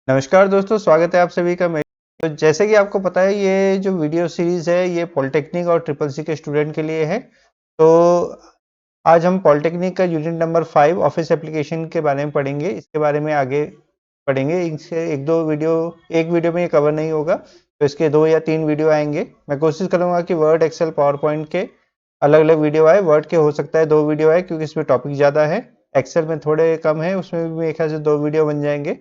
नमस्कार दोस्तों, स्वागत है आप सभी का मेरे। तो जैसे कि आपको पता है, ये जो वीडियो सीरीज़ है ये पॉलिटेक्निक और ट्रिपल सी के स्टूडेंट के लिए है। तो आज हम पॉलिटेक्निक का यूनिट नंबर 5 ऑफिस एप्लीकेशन के बारे में पढ़ेंगे। इसके बारे में आगे पढ़ेंगे। इसके एक वीडियो में ये कवर नहीं होगा, तो इसके 2 या 3 वीडियो आएंगे। मैं कोशिश करूंगा कि वर्ड, एक्सेल, पावर पॉइंट के अलग अलग वीडियो आए। वर्ड के हो सकता है 2 वीडियो आए, क्योंकि इसमें टॉपिक ज़्यादा है। एक्सेल में थोड़े कम है, उसमें भी मेरे ख्याल से 2 वीडियो बन जाएंगे।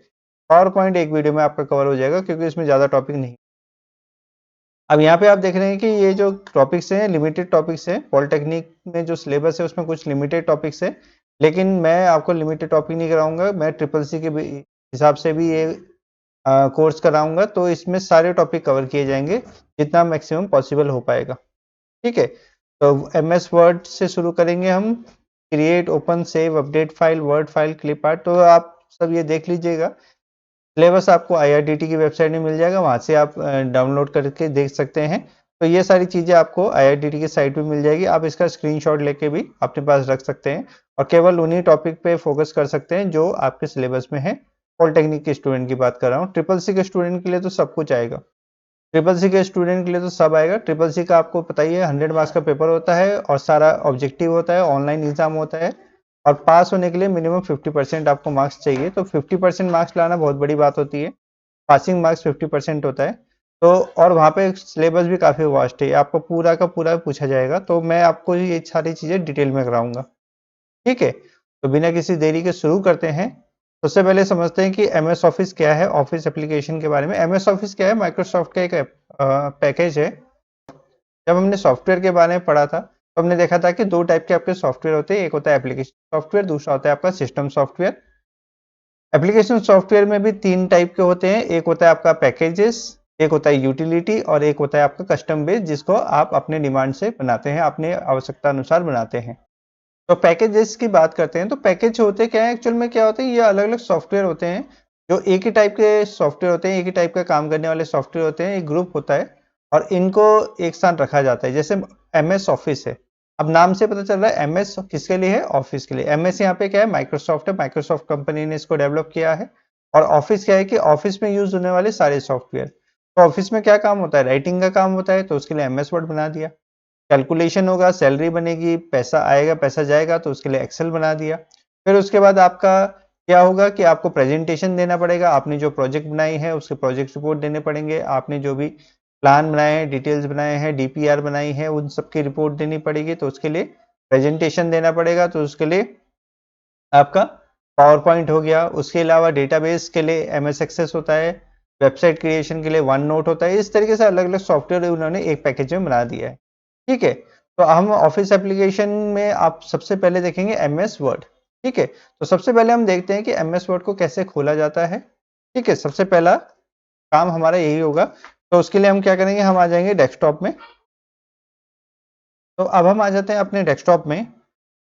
पावर पॉइंट एक वीडियो में आपका कवर हो जाएगा, क्योंकि इसमें ज़्यादा टॉपिक नहीं। अब यहाँ पे आप देख रहे हैं कि ये जो टॉपिक्स हैं लिमिटेड टॉपिक्स हैं। पॉलिटेक्निक में जो सिलेबस है उसमें कुछ लिमिटेड टॉपिक्स है, लेकिन मैं आपको लिमिटेड टॉपिक नहीं कराऊंगा। मैं ट्रिपल सी के हिसाब से भी ये कोर्स कराऊंगा, तो इसमें सारे टॉपिक कवर किए जाएंगे जितना मैक्सिमम पॉसिबल हो पाएगा। ठीक है, तो एम एस वर्ड से शुरू करेंगे हम। Create, open, save, update file, word file, clip art. तो आप सब ये देख लीजिएगा। सिलेबस आपको आईआरडीटी की वेबसाइट में मिल जाएगा, वहां से आप डाउनलोड करके देख सकते हैं। तो ये सारी चीजें आपको आईआरडीटी की साइट पे मिल जाएगी। आप इसका स्क्रीनशॉट लेके भी अपने पास रख सकते हैं और केवल उन्हीं टॉपिक पे फोकस कर सकते हैं जो आपके सिलेबस में है। पॉलिटेक्निक के स्टूडेंट की बात कर रहा हूँ। ट्रिपल सी के स्टूडेंट के लिए तो सब कुछ आएगा। ट्रिपल सी के स्टूडेंट के लिए तो सब आएगा। ट्रिपल सी का आपको पता ही है, 100 मार्क्स का पेपर होता है और सारा ऑब्जेक्टिव होता है, ऑनलाइन एग्जाम होता है। और पास होने के लिए मिनिमम 50% आपको मार्क्स चाहिए। तो 50% मार्क्स लाना बहुत बड़ी बात होती है। पासिंग मार्क्स 50% होता है। तो और वहाँ पे सिलेबस भी काफ़ी वास्ट है, आपको पूरा का पूरा पूछा जाएगा। तो मैं आपको ये सारी चीज़ें डिटेल में कराऊंगा। ठीक है, तो बिना किसी देरी के शुरू करते हैं। सबसे पहले समझते हैं कि एम एस ऑफिस क्या है, ऑफिस एप्लीकेशन के बारे में। एम एस ऑफिस क्या है? माइक्रोसॉफ्ट का एक पैकेज है। जब हमने सॉफ्टवेयर के बारे में पढ़ा था, तो हमने देखा था कि 2 टाइप के आपके सॉफ्टवेयर होते हैं। एक होता है एप्लीकेशन सॉफ्टवेयर, दूसरा होता है आपका सिस्टम सॉफ्टवेयर। एप्लीकेशन सॉफ्टवेयर में भी 3 टाइप के होते हैं। एक होता है आपका पैकेजेस, एक होता है यूटिलिटी और एक होता है आपका कस्टम बेस, जिसको आप अपने डिमांड से बनाते हैं, अपने आवश्यकता अनुसार बनाते हैं। तो पैकेजेस की बात करते हैं। तो पैकेज होते क्या है, एक्चुअल में क्या होते हैं, ये अलग अलग सॉफ्टवेयर होते हैं जो एक ही टाइप के सॉफ्टवेयर होते हैं, एक ही टाइप का काम करने वाले सॉफ्टवेयर होते हैं। एक ग्रुप होता है और इनको एक साथ रखा जाता है। जैसे एम एस ऑफिस है, अब नाम से पता चल रहा है एम एस किसके लिए है, ऑफिस के लिए। एम एस यहाँ पे क्या है, माइक्रोसॉफ्ट है। माइक्रोसॉफ्ट कंपनी ने इसको डेवलप किया है। और ऑफिस क्या है कि ऑफिस में यूज होने वाले सारे सॉफ्टवेयर। तो ऑफिस में क्या काम होता है, राइटिंग का काम होता है, तो उसके लिए एम एस वर्ड बना दिया। कैलकुलेशन होगा, सैलरी बनेगी, पैसा आएगा, पैसा जाएगा, तो उसके लिए एक्सेल बना दिया। फिर उसके बाद आपका क्या होगा कि आपको प्रेजेंटेशन देना पड़ेगा। आपने जो प्रोजेक्ट बनाई है उसके प्रोजेक्ट रिपोर्ट देने पड़ेंगे। आपने जो भी प्लान बनाए हैं, डिटेल्स बनाए हैं, डीपीआर बनाई है, उन सबकी रिपोर्ट देनी पड़ेगी। तो उसके लिए प्रेजेंटेशन देना पड़ेगा। तो उसके लिए आपका पावर पॉइंट हो गया। उसके अलावा डेटाबेस के लिए एमएस एक्सेस होता है। वेबसाइट क्रिएशन के लिए वन नोट होता है। इस तरीके से अलग अलग सॉफ्टवेयर उन्होंने एक पैकेज में बना दिया है। ठीक है, तो हम ऑफिस एप्लीकेशन में आप सबसे पहले देखेंगे एम एस वर्ड। ठीक है, तो सबसे पहले हम देखते हैं कि एम एस वर्ड को कैसे खोला जाता है। ठीक है, सबसे पहला काम हमारा यही होगा। तो उसके लिए हम क्या करेंगे, हम आ जाएंगे डेस्कटॉप में। तो अब हम आ जाते हैं अपने डेस्कटॉप में।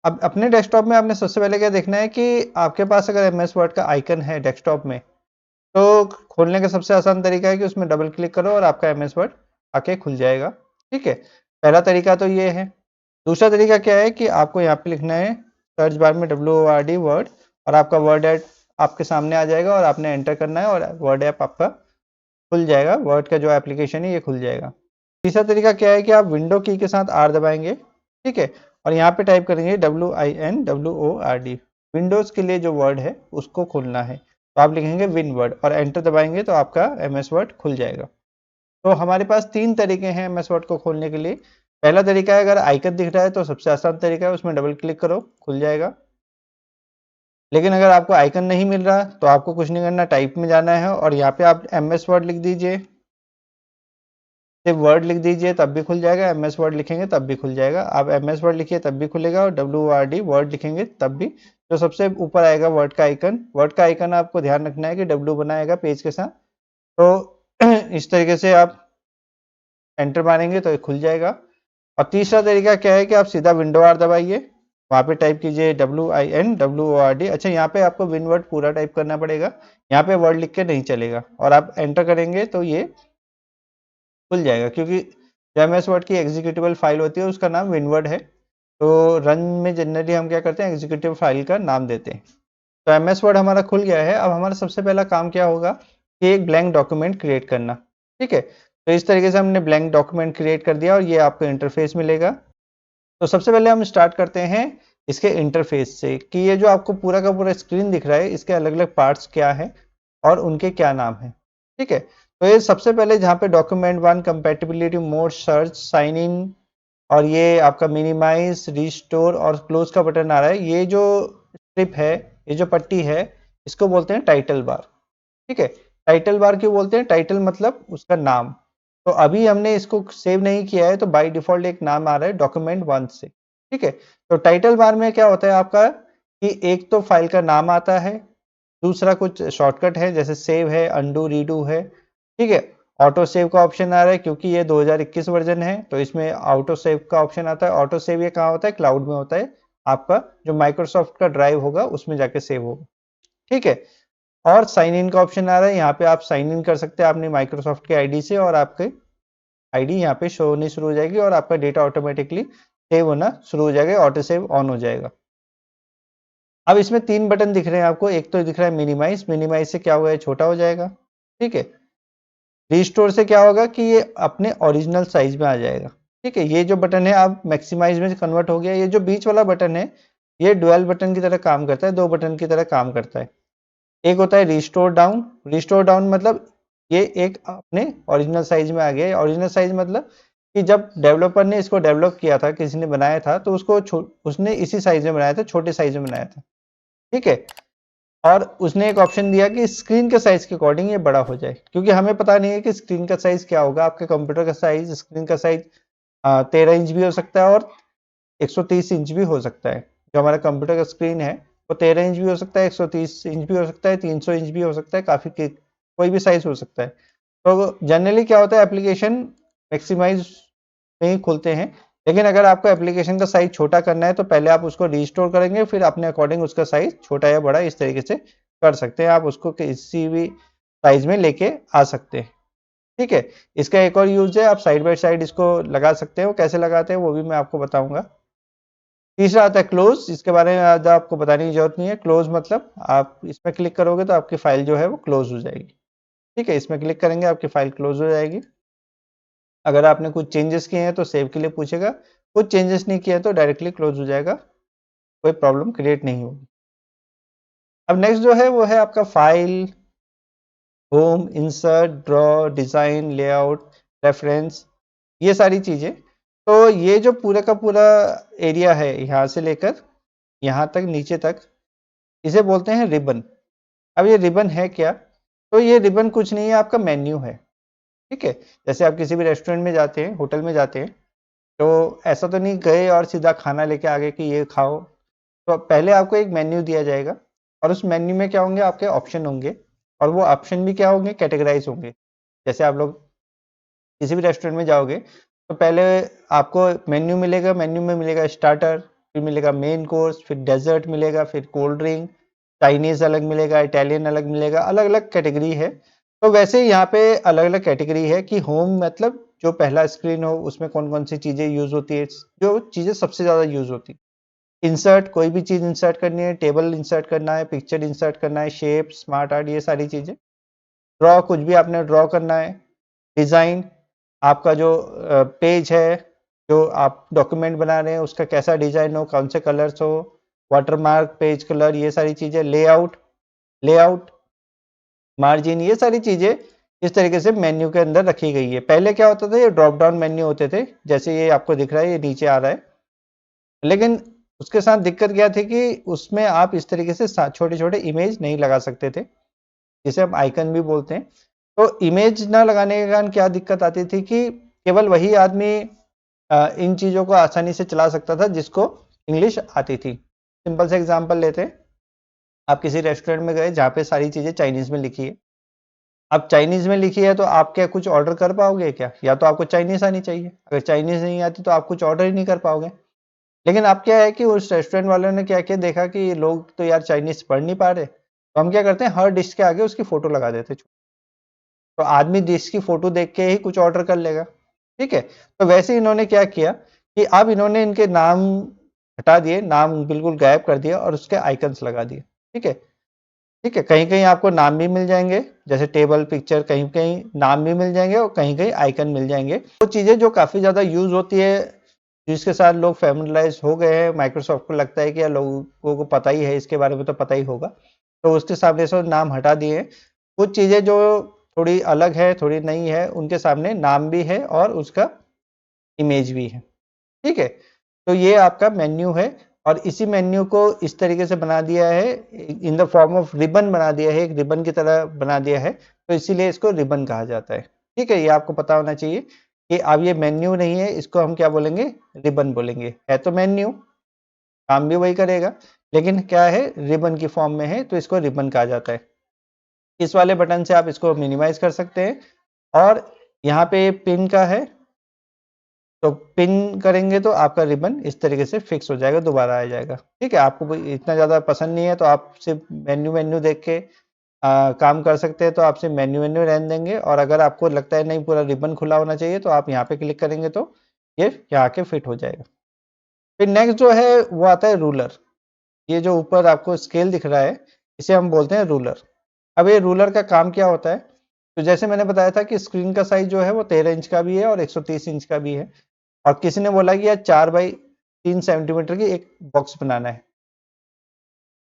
अब अपने डेस्कटॉप में आपने सबसे पहले क्या देखना है कि आपके पास अगर एम एस वर्ड का आइकन है डेस्कटॉप में, तो खोलने का सबसे आसान तरीका है कि उसमें डबल क्लिक करो और आपका एम एस वर्ड आके खुल जाएगा। ठीक है, पहला तरीका तो ये है। दूसरा तरीका क्या है कि आपको यहाँ पे लिखना है सर्च बार में WORD वर्ड, और आपका वर्ड ऐप आपके सामने आ जाएगा और आपने एंटर करना है और वर्ड ऐप आपका खुल जाएगा। वर्ड का जो एप्लीकेशन है ये खुल जाएगा। तीसरा तरीका क्या है कि आप विंडो की के साथ R दबाएंगे। ठीक है, और यहाँ पे टाइप करेंगे WINWORD। विंडोज के लिए जो वर्ड है उसको खोलना है, तो आप लिखेंगे विन वर्ड और एंटर दबाएंगे तो आपका एम एस वर्ड खुल जाएगा। तो हमारे पास 3 तरीके हैं एम एस वर्ड को खोलने के लिए। पहला तरीका है, अगर आइकन दिख रहा है तो सबसे आसान तरीका है, उसमें डबल क्लिक करो, खुल जाएगा। लेकिन अगर आपको आइकन नहीं मिल रहा तो आपको कुछ नहीं करना, टाइप में जाना है और यहाँ पे आप एम एस वर्ड लिख दीजिए। सिर्फ वर्ड लिख दीजिए तब भी खुल जाएगा, एम एस वर्ड लिखेंगे तब भी खुल जाएगा। आप एम एस वर्ड लिखिए तब भी खुलेगा, और WORD वर्ड लिखेंगे तब भी। जो सबसे ऊपर आएगा वर्ड का आइकन, वर्ड का आइकन आपको ध्यान रखना है कि W बनाएगा पेज के साथ। तो इस तरीके से आप एंटर मारेंगे तो ये खुल जाएगा। और तीसरा तरीका क्या है कि आप सीधा विंडो R दबाइए, वहां पे टाइप कीजिए WINWORD। अच्छा, यहाँ पे आपको विन वर्ड पूरा टाइप करना पड़ेगा, यहाँ पे वर्ड लिख के नहीं चलेगा। और आप एंटर करेंगे तो ये खुल जाएगा, क्योंकि जो एम एस वर्ड की एग्जीक्यूटिबल फाइल होती है उसका नाम विनवर्ड है। तो रन में जनरली हम क्या करते हैं, एग्जीक्यूटिव फाइल का नाम देते हैं। तो एम एस वर्ड हमारा खुल गया है। अब हमारा सबसे पहला काम क्या होगा कि एक ब्लैंक डॉक्यूमेंट क्रिएट करना। ठीक है, तो इस तरीके से हमने ब्लैंक डॉक्यूमेंट क्रिएट कर दिया और ये आपको इंटरफेस मिलेगा। तो सबसे पहले हम स्टार्ट करते हैं इसके इंटरफेस से कि ये जो आपको पूरा का पूरा स्क्रीन दिख रहा है इसके अलग अलग पार्ट्स क्या है और उनके क्या नाम है। ठीक है, तो ये सबसे पहले जहाँ पे document one compatibility mode search sign in और ये आपका मिनिमाइज रिस्टोर और क्लोज का बटन आ रहा है, ये जो स्ट्रिप है, ये जो पट्टी है, इसको बोलते हैं टाइटल बार। ठीक है, टाइटल बार क्यों बोलते हैं? टाइटल मतलब उसका नाम। तो अभी हमने इसको सेव नहीं किया है तो बाय डिफॉल्ट एक नाम आ रहा है डॉक्यूमेंट वन से। ठीक है, तो टाइटल बार में क्या होता है आपका कि एक तो फाइल का नाम आता है, दूसरा कुछ शॉर्टकट है जैसे सेव है, अंडू, रीडू है। ठीक है, ऑटो सेव का ऑप्शन आ रहा है क्योंकि ये 2021 वर्जन है तो इसमें ऑटो सेव का ऑप्शन आता है। ऑटो सेव ये कहाँ होता है? क्लाउड में होता है, आपका जो माइक्रोसॉफ्ट का ड्राइव होगा उसमें जाके सेव होगा। ठीक है, और साइन इन का ऑप्शन आ रहा है, यहाँ पे आप साइन इन कर सकते हैं अपनी माइक्रोसॉफ्ट के आईडी से और आपके आईडी यहाँ पे शो होनी शुरू हो जाएगी और आपका डेटा ऑटोमेटिकली सेव होना शुरू हो जाएगा, ऑटो सेव ऑन हो जाएगा। अब इसमें तीन बटन दिख रहे हैं आपको, एक तो दिख रहा है मिनिमाइज, मिनिमाइज से क्या होगा? ये छोटा हो जाएगा। ठीक है, रिस्टोर से क्या होगा कि ये अपने ओरिजिनल साइज में आ जाएगा। ठीक है, ये जो बटन है आप मैक्सिमाइज में कन्वर्ट हो गया। ये जो बीच वाला बटन है ये डुअल बटन की तरह काम करता है, दो बटन की तरह काम करता है। एक होता है रिस्टोर डाउन, रिस्टोर डाउन मतलब ये एक अपने ओरिजिनल साइज में आ गया। ओरिजिनल साइज मतलब कि जब डेवलपर ने इसको डेवलप किया था, किसी ने बनाया था तो उसको उसने इसी साइज में बनाया था, छोटे साइज में बनाया था। ठीक है, और उसने एक ऑप्शन दिया कि स्क्रीन के साइज के अकॉर्डिंग ये बड़ा हो जाए, क्योंकि हमें पता नहीं है कि स्क्रीन का साइज क्या होगा। आपके कंप्यूटर का साइज, स्क्रीन का साइज 13 इंच भी हो सकता है और 130 इंच भी हो सकता है। जो हमारा कंप्यूटर का स्क्रीन है वो 13 इंच भी हो सकता है, 130 इंच भी हो सकता है, 300 इंच भी हो सकता है, काफी कोई भी साइज हो सकता है। तो जनरली क्या होता है, एप्लीकेशन मैक्सिमाइज में ही खुलते हैं, लेकिन अगर आपको एप्लीकेशन का साइज छोटा करना है तो पहले आप उसको रिस्टोर करेंगे, फिर अपने अकॉर्डिंग उसका साइज छोटा या बड़ा इस तरीके से कर सकते हैं। आप उसको किसी भी साइज में लेके आ सकते हैं। ठीक है, इसका एक और यूज है, आप साइड बाय साइड इसको लगा सकते हैं। वो कैसे लगाते हैं वो भी मैं आपको बताऊंगा। तीसरा आता है क्लोज, इसके बारे में ज़्यादा आपको बताने की जरूरत नहीं है। क्लोज मतलब आप इसमें क्लिक करोगे तो आपकी फाइल जो है वो क्लोज हो जाएगी। ठीक है, इसमें क्लिक करेंगे आपकी फाइल क्लोज हो जाएगी। अगर आपने कुछ चेंजेस किए हैं तो सेव के लिए पूछेगा, कुछ चेंजेस नहीं किया तो डायरेक्टली क्लोज हो जाएगा, कोई प्रॉब्लम क्रिएट नहीं होगी। अब नेक्स्ट जो है वो है आपका file, home, insert, draw, design, layout, reference, ये सारी चीजें। तो ये जो पूरा का पूरा एरिया है यहाँ से लेकर यहाँ तक नीचे तक, इसे बोलते हैं रिबन। अब ये रिबन है क्या? तो ये रिबन कुछ नहीं है, आपका मेन्यू है। ठीक है, जैसे आप किसी भी रेस्टोरेंट में जाते हैं, होटल में जाते हैं, तो ऐसा तो नहीं गए और सीधा खाना लेके आ गए कि ये खाओ। तो पहले आपको एक मेन्यू दिया जाएगा और उस मेन्यू में क्या होंगे? आपके ऑप्शन होंगे और वो ऑप्शन भी क्या होंगे? कैटेगराइज होंगे। जैसे आप लोग किसी भी रेस्टोरेंट में जाओगे तो पहले आपको मेन्यू मिलेगा, मेन्यू में मिलेगा स्टार्टर, फिर मिलेगा मेन कोर्स, फिर डेजर्ट मिलेगा, फिर कोल्ड ड्रिंक, चाइनीज अलग मिलेगा, इटालियन अलग मिलेगा, अलग अलग कैटेगरी है। तो वैसे यहाँ पे अलग अलग कैटेगरी है कि होम मतलब जो पहला स्क्रीन हो उसमें कौन कौन सी चीजें यूज होती है, जो चीजें सबसे ज्यादा यूज होती है। इंसर्ट, कोई भी चीज इंसर्ट करनी है, टेबल इंसर्ट करना है, पिक्चर इंसर्ट करना है, शेप, स्मार्ट आर्ट, ये सारी चीजें। ड्रॉ, कुछ भी आपने ड्रॉ करना है। डिजाइन, आपका जो पेज है, जो आप डॉक्यूमेंट बना रहे हैं उसका कैसा डिजाइन हो, कौन से कलर्स हो, वाटरमार्क, पेज कलर, ये सारी चीजें। लेआउट, लेआउट, मार्जिन, ये सारी चीजें इस तरीके से मेन्यू के अंदर रखी गई है। पहले क्या होता था, ये ड्रॉप डाउन मेन्यू होते थे, जैसे ये आपको दिख रहा है, ये नीचे आ रहा है। लेकिन उसके साथ दिक्कत क्या थी कि उसमें आप इस तरीके से छोटे छोटे इमेज नहीं लगा सकते थे, जिसे हम आइकन भी बोलते हैं। तो इमेज ना लगाने के कारण क्या दिक्कत आती थी कि केवल वही आदमी इन चीज़ों को आसानी से चला सकता था जिसको इंग्लिश आती थी। सिंपल से एग्जांपल लेते हैं, आप किसी रेस्टोरेंट में गए जहाँ पे सारी चीज़ें चाइनीज़ में लिखी है। अब चाइनीज़ में लिखी है तो आप क्या कुछ ऑर्डर कर पाओगे क्या? या तो आपको चाइनीज़ आनी चाहिए, अगर चाइनीज़ नहीं आती तो आप कुछ ऑर्डर ही नहीं कर पाओगे। लेकिन अब क्या है कि उस रेस्टोरेंट वालों ने क्या किया, देखा कि लोग तो यार चाइनीज़ पढ़ नहीं पा रहे, तो हम क्या करते हैं, हर डिश के आगे उसकी फ़ोटो लगा देते हैं। तो आदमी डिश की फ़ोटो देख के ही कुछ ऑर्डर कर लेगा। ठीक है, तो वैसे इन्होंने क्या किया कि अब इन्होंने इनके नाम हटा दिए, नाम बिल्कुल गायब कर दिया और उसके आइकन्स लगा दिए। ठीक है, ठीक है, कहीं कहीं आपको नाम भी मिल जाएंगे जैसे टेबल, पिक्चर, कहीं कहीं नाम भी मिल जाएंगे और कहीं कहीं आइकन मिल जाएंगे। वो चीज़ें जो काफ़ी ज़्यादा यूज़ होती है, जिसके साथ लोग फैमिलाइज हो गए हैं, माइक्रोसॉफ्ट को लगता है कि यार लोगों को पता ही है, इसके बारे में तो पता ही होगा, तो उसके सामने से नाम हटा दिए हैं। कुछ चीज़ें जो थोड़ी अलग है, थोड़ी नई है, उनके सामने नाम भी है और उसका इमेज भी है। ठीक है, तो ये आपका मेन्यू है और इसी मेन्यू को इस तरीके से बना दिया है, in the form of ribbon बना दिया है, एक रिबन की तरह बना दिया है, तो इसीलिए इसको रिबन कहा जाता है। ठीक है, ये आपको पता होना चाहिए कि अब ये मेन्यू नहीं है, इसको हम क्या बोलेंगे, रिबन बोलेंगे। है तो मेन्यू, काम भी वही करेगा, लेकिन क्या है, रिबन की फॉर्म में है, तो इसको रिबन कहा जाता है। इस वाले बटन से आप इसको मिनिमाइज कर सकते हैं और यहाँ पे पिन का है, तो पिन करेंगे तो आपका रिबन इस तरीके से फिक्स हो जाएगा, दोबारा आ जाएगा। ठीक है, आपको इतना ज़्यादा पसंद नहीं है तो आप सिर्फ मेन्यू देख के काम कर सकते हैं, तो आप सिर्फ मेन्यू रहने देंगे। और अगर आपको लगता है नहीं पूरा रिबन खुला होना चाहिए, तो आप यहाँ पे क्लिक करेंगे तो ये यहाँ के फिट हो जाएगा। फिर नेक्स्ट जो है वो आता है रूलर। ये जो ऊपर आपको स्केल दिख रहा है, इसे हम बोलते हैं रूलर। अब ये रूलर का काम क्या होता है, तो जैसे मैंने बताया था कि स्क्रीन का साइज जो है वो 13 इंच का भी है और 130 इंच का भी है, और किसी ने बोला कि यार 4 बाई 3 सेंटीमीटर की एक बॉक्स बनाना है,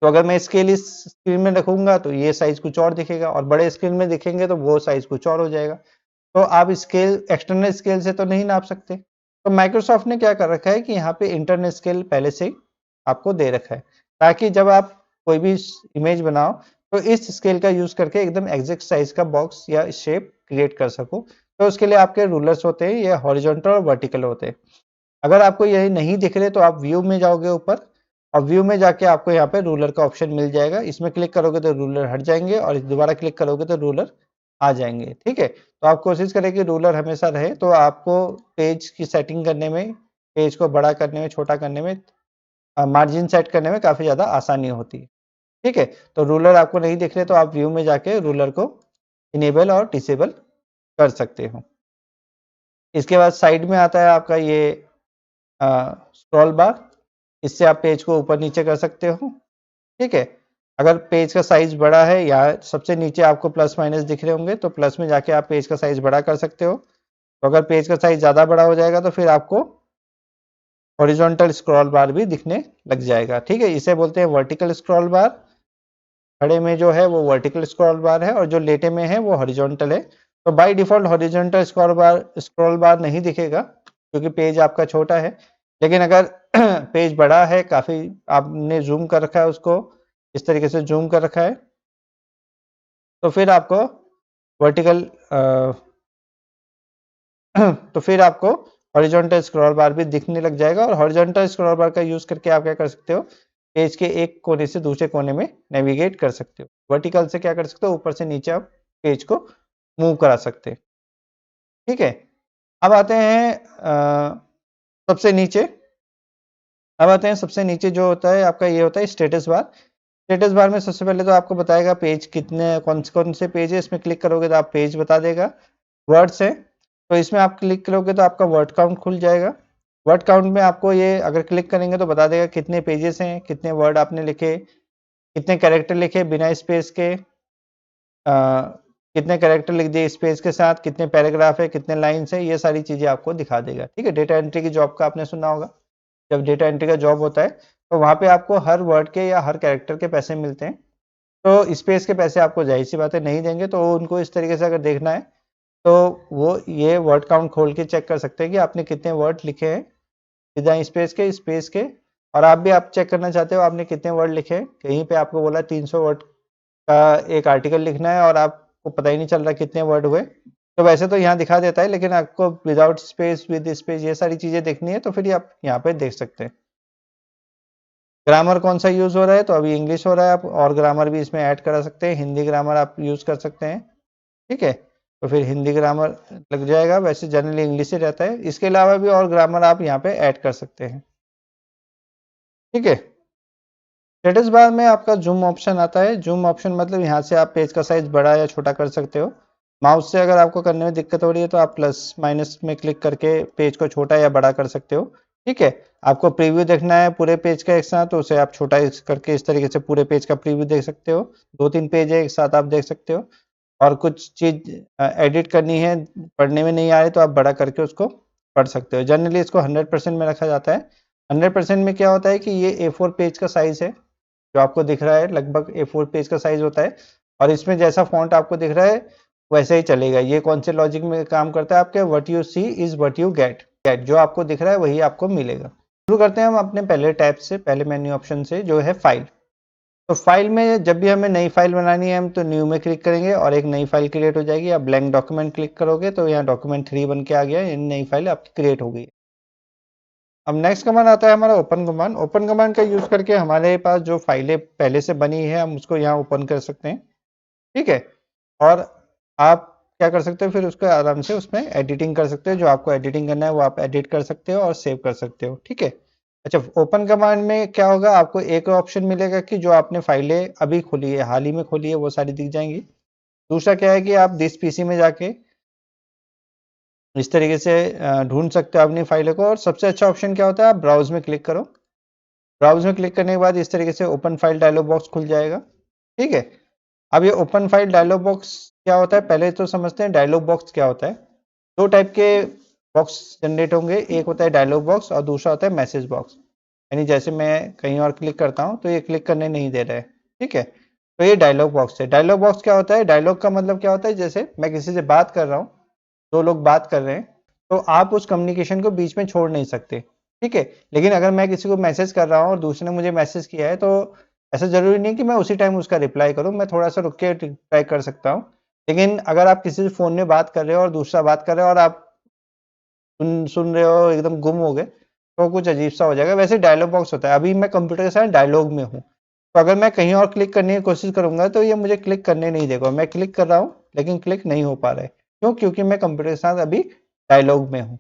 तो अगर मैं स्केल इस स्क्रीन में रखूंगा तो ये साइज कुछ और दिखेगा, और बड़े स्क्रीन में दिखेंगे तो वो साइज कुछ और हो जाएगा। तो आप स्केल एक्सटर्नल स्केल से तो नहीं नाप सकते, तो माइक्रोसॉफ्ट ने क्या कर रखा है कि यहाँ पे इंटरनल स्केल पहले से ही आपको दे रखा है, ताकि जब आप कोई भी इमेज बनाओ तो इस स्केल का यूज करके एकदम एग्जैक्ट साइज का बॉक्स या शेप क्रिएट कर सको। तो उसके लिए आपके रूलर्स होते हैं, ये हॉरिजॉन्टल और वर्टिकल होते हैं। अगर आपको यही नहीं दिख रहे तो आप व्यू में जाओगे ऊपर, और व्यू में जाके आपको यहाँ पे रूलर का ऑप्शन मिल जाएगा, इसमें क्लिक करोगे तो रूलर हट जाएंगे और दोबारा क्लिक करोगे तो रूलर आ जाएंगे। ठीक है, तो आप कोशिश करें कि रूलर हमेशा रहे, तो आपको पेज की सेटिंग करने में, पेज को बड़ा करने में, छोटा करने में, मार्जिन सेट करने में काफी ज्यादा आसानी होती है। ठीक है, तो रूलर आपको नहीं दिख रहे तो आप व्यू में जाके रूलर को इनेबल और डिसेबल कर सकते हो। इसके बाद साइड में आता है आपका ये स्क्रॉल बार, इससे आप पेज को ऊपर नीचे कर सकते हो। ठीक है, अगर पेज का साइज बड़ा है या सबसे नीचे आपको प्लस माइनस दिख रहे होंगे, तो प्लस में जाके आप पेज का साइज बड़ा कर सकते हो। तो अगर पेज का साइज ज्यादा बड़ा हो जाएगा तो फिर आपको हॉरिजॉन्टल स्क्रॉल बार भी दिखने लग जाएगा। ठीक है, इसे बोलते हैं वर्टिकल स्क्रॉल बार। खड़े में जो है वो वर्टिकल स्क्रॉल बार है और जो लेटे में है वो हॉरिजॉन्टल है। तो बाय डिफॉल्ट हॉरिजॉन्टल स्क्रॉल बार नहीं दिखेगा क्योंकि पेज आपका छोटा है, लेकिन अगर पेज बड़ा है काफी, आपने जूम कर रखा है उसको, इस तरीके से जूम कर रखा है, तो फिर आपको वर्टिकल तो फिर आपको हॉरिजॉन्टल स्क्रॉल बार भी दिखने लग जाएगा। और हॉरिजॉन्टल स्क्रॉल बार का यूज करके आप क्या कर सकते हो, पेज के एक कोने से दूसरे कोने में नेविगेट कर सकते हो। वर्टिकल से क्या कर सकते हो, ऊपर से नीचे आप पेज को मूव करा सकते हैं। ठीक है, अब आते हैं सबसे नीचे। अब आते हैं सबसे नीचे जो होता है आपका, ये होता है स्टेटस बार। स्टेटस बार में सबसे पहले तो आपको बताएगा पेज कितने, कौन से पेज है, इसमें क्लिक करोगे तो आप पेज बता देगा। वर्ड्स है, तो इसमें आप क्लिक करोगे तो आपका वर्ड काउंट खुल जाएगा। वर्ड काउंट में आपको ये अगर क्लिक करेंगे तो बता देगा कितने पेजेस हैं, कितने वर्ड आपने लिखे, कितने कैरेक्टर लिखे बिना स्पेस के, कितने कैरेक्टर लिख दिए स्पेस के साथ, कितने पैराग्राफ है, कितने लाइन्स है, ये सारी चीजें आपको दिखा देगा। ठीक है, डेटा एंट्री की जॉब का आपने सुना होगा, जब डेटा एंट्री का जॉब होता है तो वहां पे आपको हर वर्ड के या हर कैरेक्टर के पैसे मिलते हैं। तो स्पेस के पैसे आपको जाहिर सी बात है नहीं देंगे, तो उनको इस तरीके से अगर देखना है तो वो ये वर्ड काउंट खोल के चेक कर सकते हैं कि आपने कितने वर्ड लिखे हैं बिना स्पेस के। और आप भी आप चेक करना चाहते हो आपने कितने वर्ड लिखे हैं, कहीं पे आपको बोला 300 वर्ड का एक आर्टिकल लिखना है और आपको पता ही नहीं चल रहा कितने वर्ड हुए, तो वैसे तो यहाँ दिखा देता है, लेकिन आपको विदाउट स्पेस, विद स्पेस, ये सारी चीजें देखनी है तो फिर आप यहाँ पे देख सकते हैं। ग्रामर कौन सा यूज हो रहा है, तो अभी इंग्लिश हो रहा है, आप और ग्रामर भी इसमें ऐड करा सकते हैं, हिंदी ग्रामर आप यूज कर सकते हैं। ठीक है, तो फिर हिंदी ग्रामर लग जाएगा, वैसे जनरली इंग्लिश ही रहता है, इसके अलावा भी और ग्रामर आप यहाँ पे ऐड कर सकते हैं। ठीक है, स्टेटस बार में आपका जूम ऑप्शन आता है। जूम ऑप्शन मतलब यहाँ से आप पेज का साइज बड़ा या छोटा कर सकते हो। माउस से अगर आपको करने में दिक्कत हो रही है तो आप प्लस माइनस में क्लिक करके पेज को छोटा या बड़ा कर सकते हो। ठीक है, आपको प्रीव्यू देखना है पूरे पेज का एक साथ, तो उसे आप छोटा करके इस तरीके से पूरे पेज का प्रीव्यू देख सकते हो। 2-3 पेज है एक साथ आप देख सकते हो। और कुछ चीज़ एडिट करनी है, पढ़ने में नहीं आ रही तो आप बड़ा करके उसको पढ़ सकते हो। जनरली इसको 100% में रखा जाता है। 100% में क्या होता है कि ये A4 पेज का साइज़ है, जो आपको दिख रहा है लगभग A4 पेज का साइज़ होता है और इसमें जैसा फ़ॉन्ट आपको दिख रहा है वैसे ही चलेगा। ये कौन से लॉजिक में काम करता है आपके, what you see is what you get. जो आपको दिख रहा है वही आपको मिलेगा। शुरू करते हैं हम अपने पहले टैब से, पहले मेन्यू ऑप्शन से, जो है फाइल। तो फाइल में जब भी हमें नई फाइल बनानी है हम तो न्यू में क्लिक करेंगे और एक नई फाइल क्रिएट हो जाएगी। आप ब्लैंक डॉक्यूमेंट क्लिक करोगे तो यहाँ डॉक्यूमेंट 3 बन के आ गया, यानी नई फाइल आपकी क्रिएट हो गई। अब नेक्स्ट कमांड आता है हमारा ओपन कमांड। ओपन कमांड का यूज करके हमारे पास जो फाइलें पहले से बनी है हम उसको यहाँ ओपन कर सकते हैं, ठीक है। और आप क्या कर सकते हो, फिर उसको आराम से उसमें एडिटिंग कर सकते हो। जो आपको एडिटिंग करना है वो आप एडिट कर सकते हो और सेव कर सकते हो, ठीक है। अच्छा, ओपन कमांड में क्या होगा, आपको एक ऑप्शन मिलेगा कि जो आपने फाइलें अभी खोली है, हाल ही में खोली है, वो सारी दिख जाएंगी। दूसरा क्या है कि आप दिस पीसी में जाके इस तरीके से ढूंढ सकते हो अपनी फाइलों को। और सबसे अच्छा ऑप्शन क्या होता है, आप ब्राउज में क्लिक करो। ब्राउज में क्लिक करने के बाद इस तरीके से ओपन फाइल डायलॉग बॉक्स खुल जाएगा, ठीक है। अब ये ओपन फाइल डायलॉग बॉक्स क्या होता है, पहले तो समझते हैं डायलॉग बॉक्स क्या होता है। दो टाइप के बॉक्स जनरेट होंगे, एक होता है डायलॉग बॉक्स और दूसरा होता है मैसेज बॉक्स। यानी जैसे मैं कहीं और क्लिक करता हूँ तो ये क्लिक करने नहीं दे रहा है, ठीक है। तो ये डायलॉग बॉक्स है। डायलॉग बॉक्स क्या होता है, डायलॉग का मतलब क्या होता है, जैसे मैं किसी से बात कर रहा हूँ, दो लोग बात कर रहे हैं, तो आप उस कम्युनिकेशन को बीच में छोड़ नहीं सकते, ठीक है। लेकिन अगर मैं किसी को मैसेज कर रहा हूँ और दूसरे ने मुझे मैसेज किया है तो ऐसा जरूरी नहीं कि मैं उसी टाइम उसका रिप्लाई करूँ, मैं थोड़ा सा रुक के रिप्लाई कर सकता हूँ। लेकिन अगर आप किसी से फोन में बात कर रहे हो और दूसरा बात कर रहे हो और आप सुन रहे हो एकदम गुम हो गए तो कुछ अजीब सा हो जाएगा। वैसे डायलॉग बॉक्स होता है। अभी मैं कंप्यूटर के साथ डायलॉग में हूँ, तो अगर मैं कहीं और क्लिक करने की कोशिश करूंगा तो ये मुझे क्लिक करने नहीं देगा। मैं क्लिक कर रहा हूँ लेकिन क्लिक नहीं हो पा रहा है, क्यों, क्योंकि मैं कंप्यूटर के साथ अभी डायलॉग में हूँ।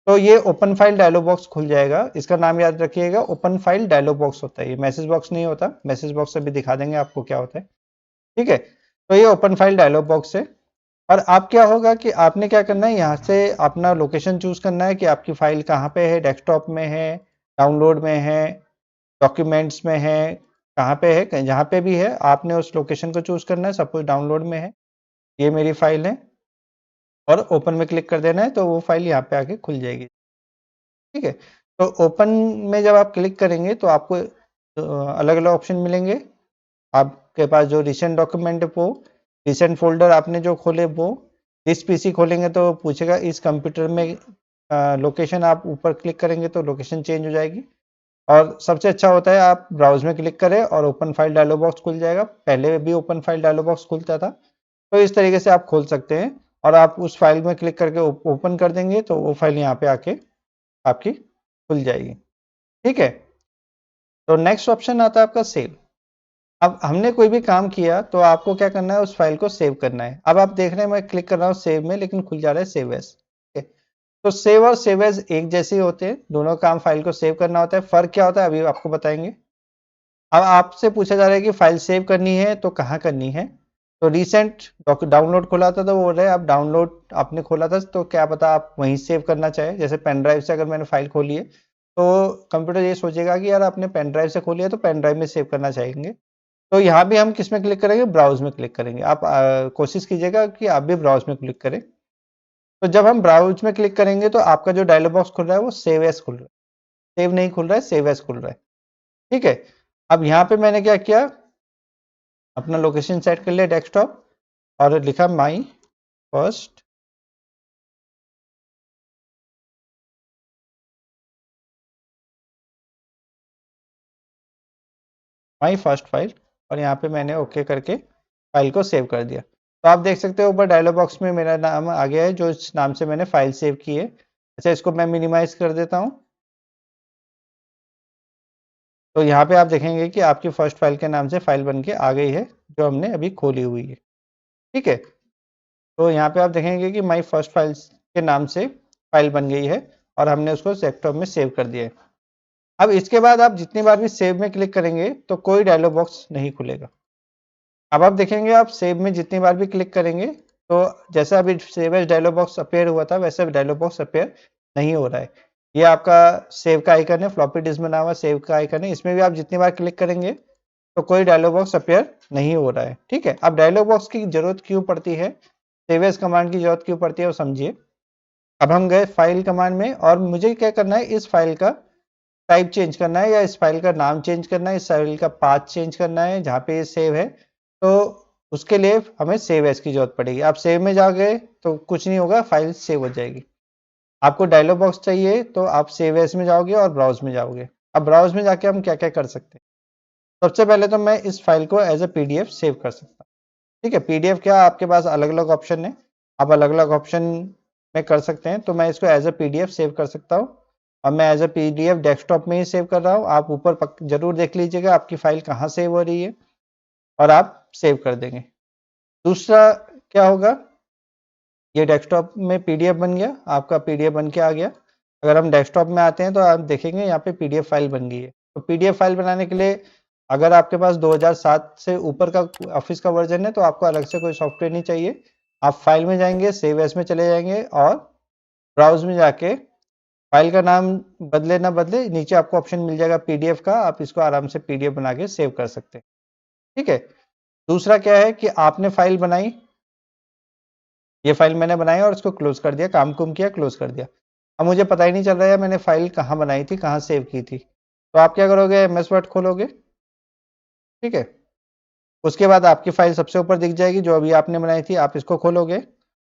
तो ये ओपन फाइल डायलॉग बॉक्स खुल जाएगा। इसका नाम याद रखिएगा, ओपन फाइल डायलॉग बॉक्स होता है, ये मैसेज बॉक्स नहीं होता। मैसेज बॉक्स अभी दिखा देंगे आपको क्या होता है, ठीक है। तो ये ओपन फाइल डायलॉग बॉक्स है। और आप क्या होगा कि आपने क्या करना है, यहाँ से अपना लोकेशन चूज करना है कि आपकी फाइल कहाँ पे है, डेस्कटॉप में है, डाउनलोड में है, डॉक्यूमेंट्स में है, कहाँ पे है। जहाँ पे भी है आपने उस लोकेशन को चूज करना है। सपोज डाउनलोड में है, ये मेरी फाइल है और ओपन में क्लिक कर देना है तो वो फाइल यहाँ पे आके खुल जाएगी, ठीक है। तो ओपन में जब आप क्लिक करेंगे तो आपको अलग अलग ऑप्शन मिलेंगे। आपके पास जो रिसेंट डॉक्यूमेंट है वो, रिसेंट फोल्डर आपने जो खोले वो, इस पीसी खोलेंगे तो पूछेगा इस कंप्यूटर में लोकेशन, आप ऊपर क्लिक करेंगे तो लोकेशन चेंज हो जाएगी। और सबसे अच्छा होता है आप ब्राउज में क्लिक करें और ओपन फाइल डायलॉग बॉक्स खुल जाएगा। पहले भी ओपन फाइल डायलॉग बॉक्स खुलता था, तो इस तरीके से आप खोल सकते हैं। और आप उस फाइल में क्लिक करके ओपन कर देंगे तो वो फाइल यहाँ पे आके आपकी खुल जाएगी, ठीक है। तो नेक्स्ट ऑप्शन आता है आपका सेव। अब हमने कोई भी काम किया तो आपको क्या करना है, उस फाइल को सेव करना है। अब आप देख रहे हैं मैं क्लिक कर रहा हूँ सेव में, लेकिन खुल जा रहा है सेव एज, ठीक है। तो सेव और सेव एज एक जैसे ही होते हैं, दोनों काम फाइल को सेव करना होता है। फर्क क्या होता है अभी आपको बताएंगे। अब आपसे पूछा जा रहा है कि फाइल सेव करनी है तो कहाँ करनी है। तो रिसेंट डाउनलोड खोला था तो वो बोल रहे हैं आप डाउनलोड आपने खोला था तो क्या पता आप वहीं सेव करना चाहे। जैसे पेन ड्राइव से अगर मैंने फाइल खोली है तो कंप्यूटर ये सोचेगा कि यार आपने पेन ड्राइव से खोली है तो पेन ड्राइव में सेव करना चाहेंगे। तो यहाँ भी हम किस में क्लिक करेंगे, ब्राउज में क्लिक करेंगे। आप कोशिश कीजिएगा कि आप भी ब्राउज में क्लिक करें। तो जब हम ब्राउज में क्लिक करेंगे तो आपका जो डायलॉग बॉक्स खुल रहा है वो सेव एज खुल रहा है, सेव नहीं खुल रहा है, सेव एज खुल रहा है, ठीक है। अब यहाँ पे मैंने क्या किया, अपना लोकेशन सेट कर लिया डेस्कटॉप और लिखा फर्स्ट माई फर्स्ट फाइल, और यहाँ पे मैंने ओके करके फाइल को सेव कर दिया। तो आप देख सकते हो ऊपर डायलॉग बॉक्स में मेरा नाम आ गया है जो इस नाम से मैंने फाइल सेव की है। अच्छा, इसको मैं मिनिमाइज कर देता हूँ। तो यहाँ पे आप देखेंगे कि आपकी फर्स्ट फाइल के नाम से फाइल बन के आ गई है जो हमने अभी खोली हुई है, ठीक है। तो यहाँ पे आप देखेंगे कि माई फर्स्ट फाइल के नाम से फाइल बन गई है और हमने उसको डेस्कटॉप में सेव कर दिया है। अब इसके बाद आप जितनी बार भी सेव में क्लिक करेंगे तो कोई डायलॉग बॉक्स नहीं खुलेगा। अब आप देखेंगे आप सेव में जितनी बार भी क्लिक करेंगे तो जैसा अभी save as dialog box appear हुआ था वैसे डायलॉग बॉक्स अपेयर नहीं हो रहा है। ये आपका सेव का आइकन है, फ्लॉपी डिस्क बना हुआ सेव का आइकन है। इसमें भी आप जितनी बार क्लिक करेंगे तो कोई डायलॉग बॉक्स अपीयर नहीं हो रहा है। ठीक है, अब डायलॉग बॉक्स की जरूरत क्यों पड़ती है, सेव एज कमांड की जरूरत क्यों पड़ती है वो समझिए। अब हम गए फाइल कमांड में और मुझे क्या करना है, इस फाइल का टाइप चेंज करना है या इस फाइल का नाम चेंज करना है, इस फाइल का पाथ चेंज करना है जहाँ पे ये सेव है। तो उसके लिए हमें सेव एज की जरूरत पड़ेगी। आप सेव में जाओगे तो कुछ नहीं होगा, फाइल सेव हो जाएगी। आपको डायलॉग बॉक्स चाहिए तो आप सेव एज में जाओगे और ब्राउज में जाओगे। अब ब्राउज में जाके हम क्या क्या कर सकते हैं, सबसे पहले तो मैं इस फाइल को एज ए पीडीएफ सेव कर सकता हूँ। ठीक है, पीडीएफ क्या, आपके पास अलग अलग ऑप्शन है, आप अलग अलग ऑप्शन में कर सकते हैं। तो मैं इसको एज ए पीडीएफ सेव कर सकता हूँ और मैं एज ए पीडीएफ डेस्कटॉप में ही सेव कर रहा हूँ। आप ऊपर जरूर देख लीजिएगा आपकी फाइल कहाँ सेव हो रही है और आप सेव कर देंगे। दूसरा क्या होगा, ये डेस्कटॉप में पीडीएफ बन गया, आपका पीडीएफ बन के आ गया। अगर हम डेस्कटॉप में आते हैं तो आप देखेंगे यहाँ पे पीडीएफ फाइल बन गई है। तो पीडीएफ फाइल बनाने के लिए अगर आपके पास 2007 से ऊपर का ऑफिस का वर्जन है तो आपको अलग से कोई सॉफ्टवेयर नहीं चाहिए। आप फाइल में जाएंगे, सेव एज में चले जाएंगे और ब्राउज में जाके फाइल का नाम बदले ना बदले, नीचे आपको ऑप्शन मिल जाएगा पीडीएफ का, आप इसको आराम से पीडीएफ बना के सेव कर सकते हैं। ठीक है, दूसरा क्या है कि आपने फाइल बनाई, ये फाइल मैंने बनाई और इसको क्लोज कर दिया, काम कुम किया, क्लोज कर दिया। अब मुझे पता ही नहीं चल रहा है मैंने फाइल कहाँ बनाई थी, कहाँ सेव की थी। तो आप क्या करोगे, एमएस वर्ड खोलोगे। ठीक है, उसके बाद आपकी फाइल सबसे ऊपर दिख जाएगी जो अभी आपने बनाई थी, आप इसको खोलोगे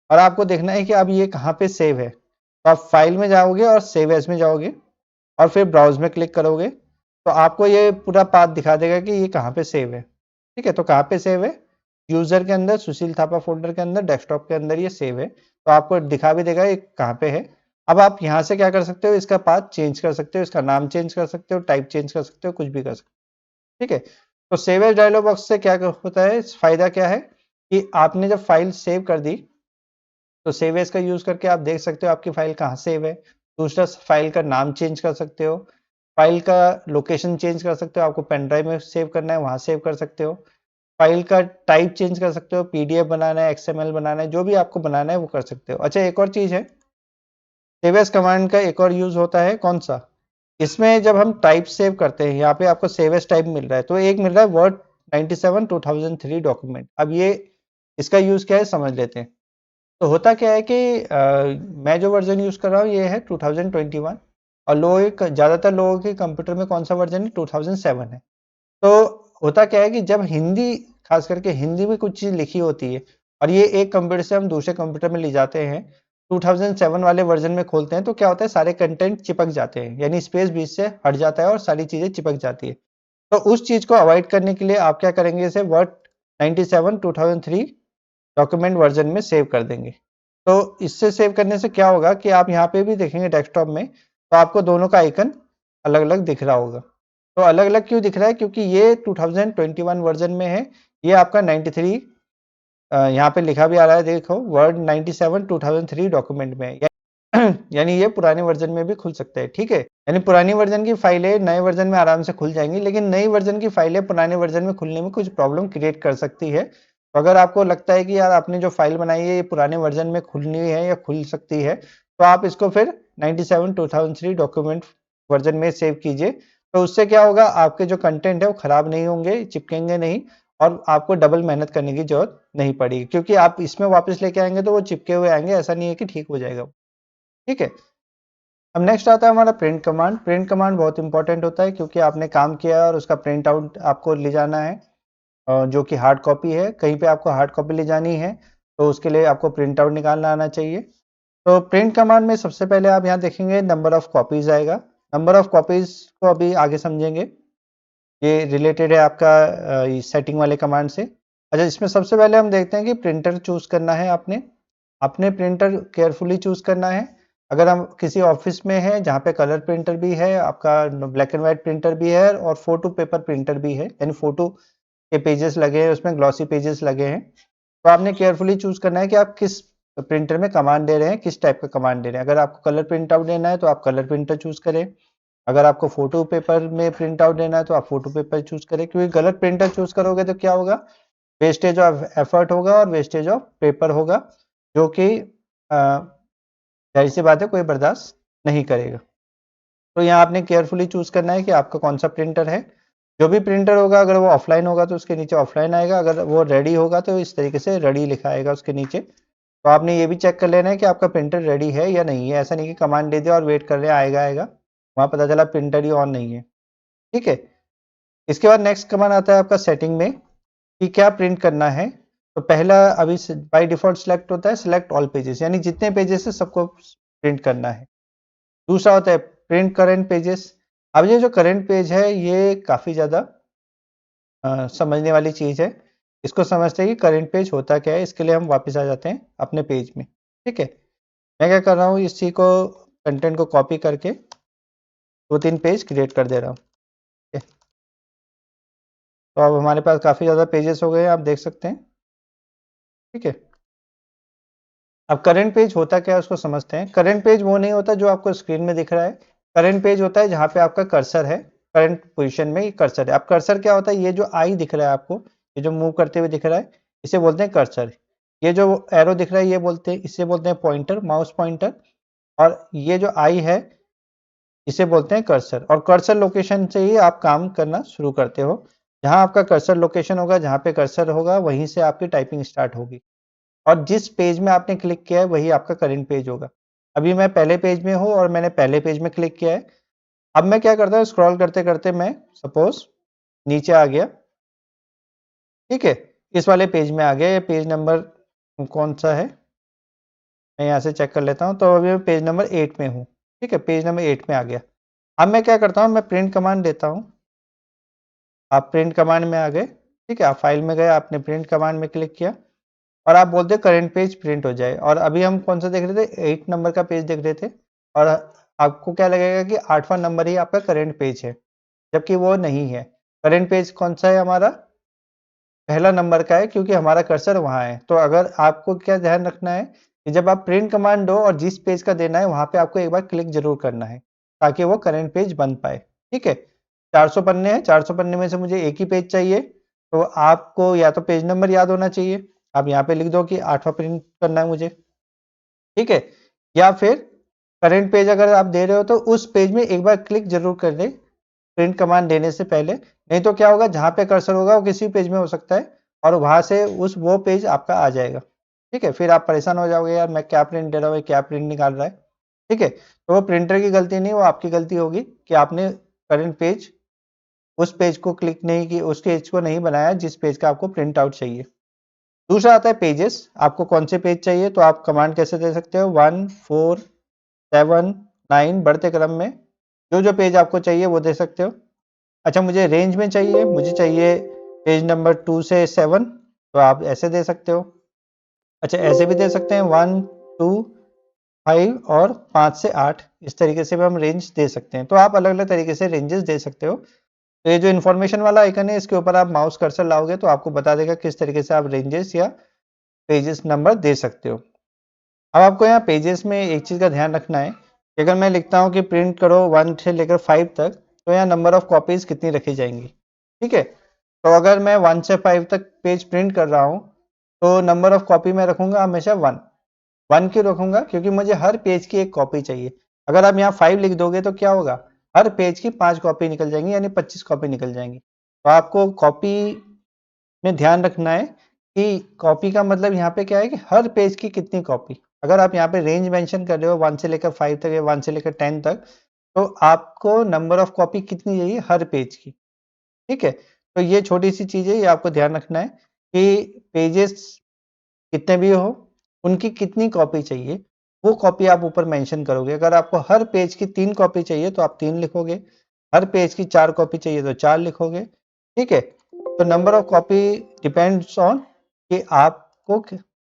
और आपको देखना है कि अब ये कहाँ पे सेव है। तो आप फाइल में जाओगे और सेव एज में जाओगे और फिर ब्राउज में क्लिक करोगे तो आपको ये पूरा पाथ दिखा देगा कि ये कहाँ पे सेव है। ठीक है, तो कहाँ पे सेव है, यूजर के अंदर, सुशील थापा फोल्डर के अंदर, डेस्कटॉप के अंदर ये सेव है। तो आपको दिखा भी देगा ये कहाँ पे है। अब आप यहाँ से क्या कर सकते हो, इसका पाथ चेंज कर सकते हो, इसका नाम चेंज कर सकते हो, टाइप चेंज कर सकते हो, कुछ भी कर सकते हो। ठीक है, तो सेव एज डायलॉग बॉक्स से क्या होता है, फायदा क्या है कि आपने जब फाइल सेव कर दी तो सेव एज का यूज करके आप देख सकते हो आपकी फाइल कहाँ सेव है। दूसरा, फाइल का नाम चेंज कर सकते हो, फाइल का लोकेशन चेंज कर सकते हो, आपको पेन ड्राइव में सेव करना है वहां सेव कर सकते हो। फाइल का टाइप चेंज कर सकते हो, पीडीएफ बनाना है, एक्सएमएल बनाना है, जो भी आपको बनाना है वो कर सकते हो। अच्छा, एक और चीज है, सेव एज कमांड का एक और यूज होता है, कौन सा, इसमें जब हम टाइप सेव करते हैं, यहाँ पे आपको सेव एज टाइप मिल रहा है, तो एक मिल रहा है वर्ड 97 2003 डॉक्यूमेंट। अब ये इसका यूज क्या है समझ लेते हैं। तो होता क्या है कि मैं जो वर्जन यूज कर रहा हूँ ये है 2021 और ज्यादातर लोगों के कंप्यूटर में कौन सा वर्जन है, 2007 है। तो होता क्या है कि जब हिंदी, खास करके हिंदी में कुछ चीज लिखी होती है और ये एक कंप्यूटर से हम दूसरे कंप्यूटर में ले जाते हैं, 2007 वाले वर्जन में खोलते हैं तो क्या होता है, सारे कंटेंट चिपक जाते हैं, यानी स्पेस बीच से हट जाता है और सारी चीजें चिपक जाती है। तो उस चीज को अवॉइड करने के लिए आप क्या करेंगे, इसे वर्ड 97 2003 डॉक्यूमेंट वर्जन में सेव कर देंगे। तो इससे सेव करने से क्या होगा कि आप यहाँ पे भी देखेंगे डेस्कटॉप में तो आपको दोनों का आइकन अलग अलग दिख रहा होगा। तो अलग अलग क्यों दिख रहा है, क्योंकि ये 2021 वर्जन में है, ये आपका 93 यहाँ पे लिखा भी आ रहा है, देखो वर्ड 97 2003 डॉक्यूमेंट में है। यानी ये पुराने वर्जन में भी खुल सकता है। ठीक है, यानी पुरानी वर्जन की फाइलें नए वर्जन में आराम से खुल जाएंगी, लेकिन नई वर्जन की फाइलें पुराने वर्जन में खुलने में कुछ प्रॉब्लम क्रिएट कर सकती है। तो अगर आपको लगता है कि यार आपने जो फाइल बनाई है ये पुराने वर्जन में खुलनी है या खुल सकती है, तो आप इसको फिर 97 2003 डॉक्यूमेंट वर्जन में सेव कीजिए। तो उससे क्या होगा, आपके जो कंटेंट है वो खराब नहीं होंगे, चिपकेंगे नहीं और आपको डबल मेहनत करने की जरूरत नहीं पड़ेगी, क्योंकि आप इसमें वापस लेके आएंगे तो वो चिपके हुए आएंगे, ऐसा नहीं है कि ठीक हो जाएगा। ठीक है, अब नेक्स्ट आता है हमारा प्रिंट कमांड। प्रिंट कमांड बहुत इंपॉर्टेंट होता है क्योंकि आपने काम किया है और उसका प्रिंट आउट आपको ले जाना है, जो कि हार्ड कॉपी है, कहीं पे आपको हार्ड कॉपी ले जानी है तो उसके लिए आपको प्रिंट आउट निकालना आना चाहिए। तो प्रिंट कमांड में सबसे पहले आप यहाँ देखेंगे नंबर ऑफ कॉपीज आएगा। नंबर ऑफ कॉपीज को अभी आगे समझेंगे, ये रिलेटेड है आपका सेटिंग वाले कमांड से। अच्छा, इसमें सबसे पहले हम देखते हैं कि प्रिंटर चूज करना है आपने, अपने प्रिंटर केयरफुली चूज करना है। अगर हम किसी ऑफिस में है जहाँ पे कलर प्रिंटर भी है, आपका ब्लैक एंड व्हाइट प्रिंटर भी है और फोटो पेपर प्रिंटर भी है, यानी फोटो के पेजेस लगे हैं उसमें, ग्लॉसी पेजेस लगे हैं, तो आपने केयरफुली चूज करना है कि आप किस प्रिंटर में कमांड दे रहे हैं, किस टाइप का कमांड दे रहे हैं। अगर आपको कलर प्रिंट आउट देना है तो आप कलर प्रिंटर चूज करें, अगर आपको फोटो पेपर में प्रिंट आउट देना है तो आप फोटो पेपर चूज करें, क्योंकि गलत प्रिंटर चूज करोगे तो क्या होगा, वेस्टेज ऑफ एफर्ट होगा और वेस्टेज ऑफ पेपर होगा, जो कि जाहिर सी बात है कोई बर्दाश्त नहीं करेगा। तो यहाँ आपने केयरफुली चूज करना है कि आपका कौन सा प्रिंटर है जो भी प्रिंटर होगा अगर वो ऑफलाइन होगा तो उसके नीचे ऑफलाइन आएगा, अगर वो रेडी होगा तो इस तरीके से रेडी लिखा आएगा उसके नीचे। तो आपने ये भी चेक कर लेना है कि आपका प्रिंटर रेडी है या नहीं है। ऐसा नहीं कि कमांड दे दिया और वेट कर रहे हैं आएगा आएगा, वहाँ पता चला प्रिंटर ही ऑन नहीं है। ठीक है, इसके बाद नेक्स्ट कमांड आता है आपका सेटिंग में कि क्या प्रिंट करना है। तो पहला अभी बाय डिफॉल्ट सिलेक्ट होता है सिलेक्ट ऑल पेजेस, यानी जितने पेजेस है सबको प्रिंट करना है। दूसरा होता है प्रिंट करेंट पेजेस। अब ये जो करंट पेज है ये काफ़ी ज़्यादा समझने वाली चीज़ है। इसको समझते हैं कि करंट पेज होता क्या है। इसके लिए हम वापस आ जाते हैं अपने पेज में। ठीक है, मैं क्या कर रहा हूँ, इस चीज़ को कंटेंट को कॉपी करके 2-3 पेज क्रिएट कर दे रहा हूँ। ठीक है, तो अब हमारे पास काफ़ी ज़्यादा पेजेस हो गए हैं, आप देख सकते हैं। ठीक है, अब करंट पेज होता क्या है उसको समझते हैं। करंट पेज वो नहीं होता जो आपको स्क्रीन में दिख रहा है। करंट पेज होता है जहाँ पे आपका कर्सर है, करंट पोजीशन में ये कर्सर है। अब कर्सर क्या होता है, ये जो आई दिख रहा है आपको, ये जो मूव करते हुए दिख रहा है, इसे बोलते हैं कर्सर। ये जो एरो दिख रहा है ये बोलते हैं, इसे बोलते हैं पॉइंटर, माउस पॉइंटर। और ये जो आई है इसे बोलते हैं कर्सर। और कर्सर लोकेशन से ही आप काम करना शुरू करते हो। जहाँ आपका कर्सर लोकेशन होगा, जहाँ पे कर्सर होगा वहीं से आपकी टाइपिंग स्टार्ट होगी। और जिस पेज में आपने क्लिक किया है वही आपका करंट पेज होगा। अभी मैं पहले पेज में हूँ और मैंने पहले पेज में क्लिक किया है। अब मैं क्या करता हूँ, स्क्रॉल करते करते मैं सपोज नीचे आ गया। ठीक है, इस वाले पेज में आ गया। ये पेज नंबर कौन सा है, मैं यहाँ से चेक कर लेता हूँ। तो अभी मैं पेज नंबर 8 में हूँ। ठीक है, पेज नंबर 8 में आ गया। अब मैं क्या करता हूँ, मैं प्रिंट कमांड देता हूँ। आप प्रिंट कमांड में आ गए। ठीक है, आप फाइल में गए, आपने प्रिंट कमांड में क्लिक किया और आप बोलते करंट पेज प्रिंट हो जाए। और अभी हम कौन सा देख रहे थे, 8 नंबर का पेज देख रहे थे। और आपको क्या लगेगा कि 8वां नंबर ही आपका करंट पेज है, जबकि वो नहीं है। करंट पेज कौन सा है हमारा, पहला नंबर का है, क्योंकि हमारा कर्सर वहाँ है। तो अगर आपको क्या ध्यान रखना है कि जब आप प्रिंट कमांड दो और जिस पेज का देना है वहाँ पे आपको एक बार क्लिक जरूर करना है, ताकि वो करंट पेज बन पाए। ठीक है, 400 पन्ने हैं, 400 पन्ने में से मुझे एक ही पेज चाहिए। तो आपको या तो पेज नंबर याद होना चाहिए, आप यहाँ पे लिख दो कि 8वां प्रिंट करना है मुझे। ठीक है, या फिर करंट पेज अगर आप दे रहे हो तो उस पेज में एक बार क्लिक जरूर कर दे प्रिंट कमांड देने से पहले। नहीं तो क्या होगा, जहां पे कर्सर होगा वो किसी पेज में हो सकता है और वहां से वो पेज आपका आ जाएगा। ठीक है, फिर आप परेशान हो जाओगे, यार मैं क्या प्रिंट दे रहा हूँ, क्या प्रिंट निकाल रहा है। ठीक है, तो वो प्रिंटर की गलती नहीं, वो आपकी गलती होगी कि आपने करंट पेज उस पेज को क्लिक नहीं की, उस पेज को नहीं बनाया जिस पेज का आपको प्रिंट आउट चाहिए। दूसरा आता है पेजेस। आपको कौन से पेज चाहिए, तो आप कमांड कैसे दे सकते हो, 1 4 7 9 बढ़ते क्रम में जो जो पेज आपको चाहिए वो दे सकते हो। अच्छा, मुझे रेंज में चाहिए, मुझे चाहिए पेज नंबर 2 से 7, तो आप ऐसे दे सकते हो। अच्छा, ऐसे भी दे सकते हैं 1 2 5 और 5 से 8, इस तरीके से भी हम रेंज दे सकते हैं। तो आप अलग अलग तरीके से रेंजेस दे सकते हो। तो ये जो इन्फॉर्मेशन वाला आइकन है इसके ऊपर आप माउस कर्सर लाओगे तो आपको बता देगा किस तरीके से आप रेंजेस या पेजेस नंबर दे सकते हो। अब आपको यहाँ पेजेस में एक चीज़ का ध्यान रखना है कि अगर मैं लिखता हूँ कि प्रिंट करो 1 से लेकर 5 तक, तो यहाँ नंबर ऑफ कॉपीज कितनी रखी जाएंगी। ठीक है, तो अगर मैं 1 से 5 तक पेज प्रिंट कर रहा हूँ तो नंबर ऑफ कॉपी मैं रखूंगा हमेशा 1 की रखूंगा, क्योंकि मुझे हर पेज की एक कॉपी चाहिए। अगर आप यहाँ 5 लिख दोगे तो क्या होगा, हर पेज की 5 कॉपी निकल जाएंगी, यानी 25 कॉपी निकल जाएंगी। तो आपको कॉपी में ध्यान रखना है कि कॉपी का मतलब यहाँ पे क्या है कि हर पेज की कितनी कॉपी। अगर आप यहाँ पे रेंज मेंशन कर रहे हो 1 से लेकर 5 तक या 1 से लेकर 10 तक, तो आपको नंबर ऑफ कॉपी कितनी चाहिए हर पेज की। ठीक है, तो ये छोटी सी चीज़ है, ये आपको ध्यान रखना है कि पेजेस कितने भी हो उनकी कितनी कॉपी चाहिए, वो कॉपी आप ऊपर मेंशन करोगे। अगर आपको हर पेज की 3 कॉपी चाहिए तो आप 3 लिखोगे, हर पेज की 4 कॉपी चाहिए तो 4 लिखोगे। ठीक है, तो number of copy depends on कि आपको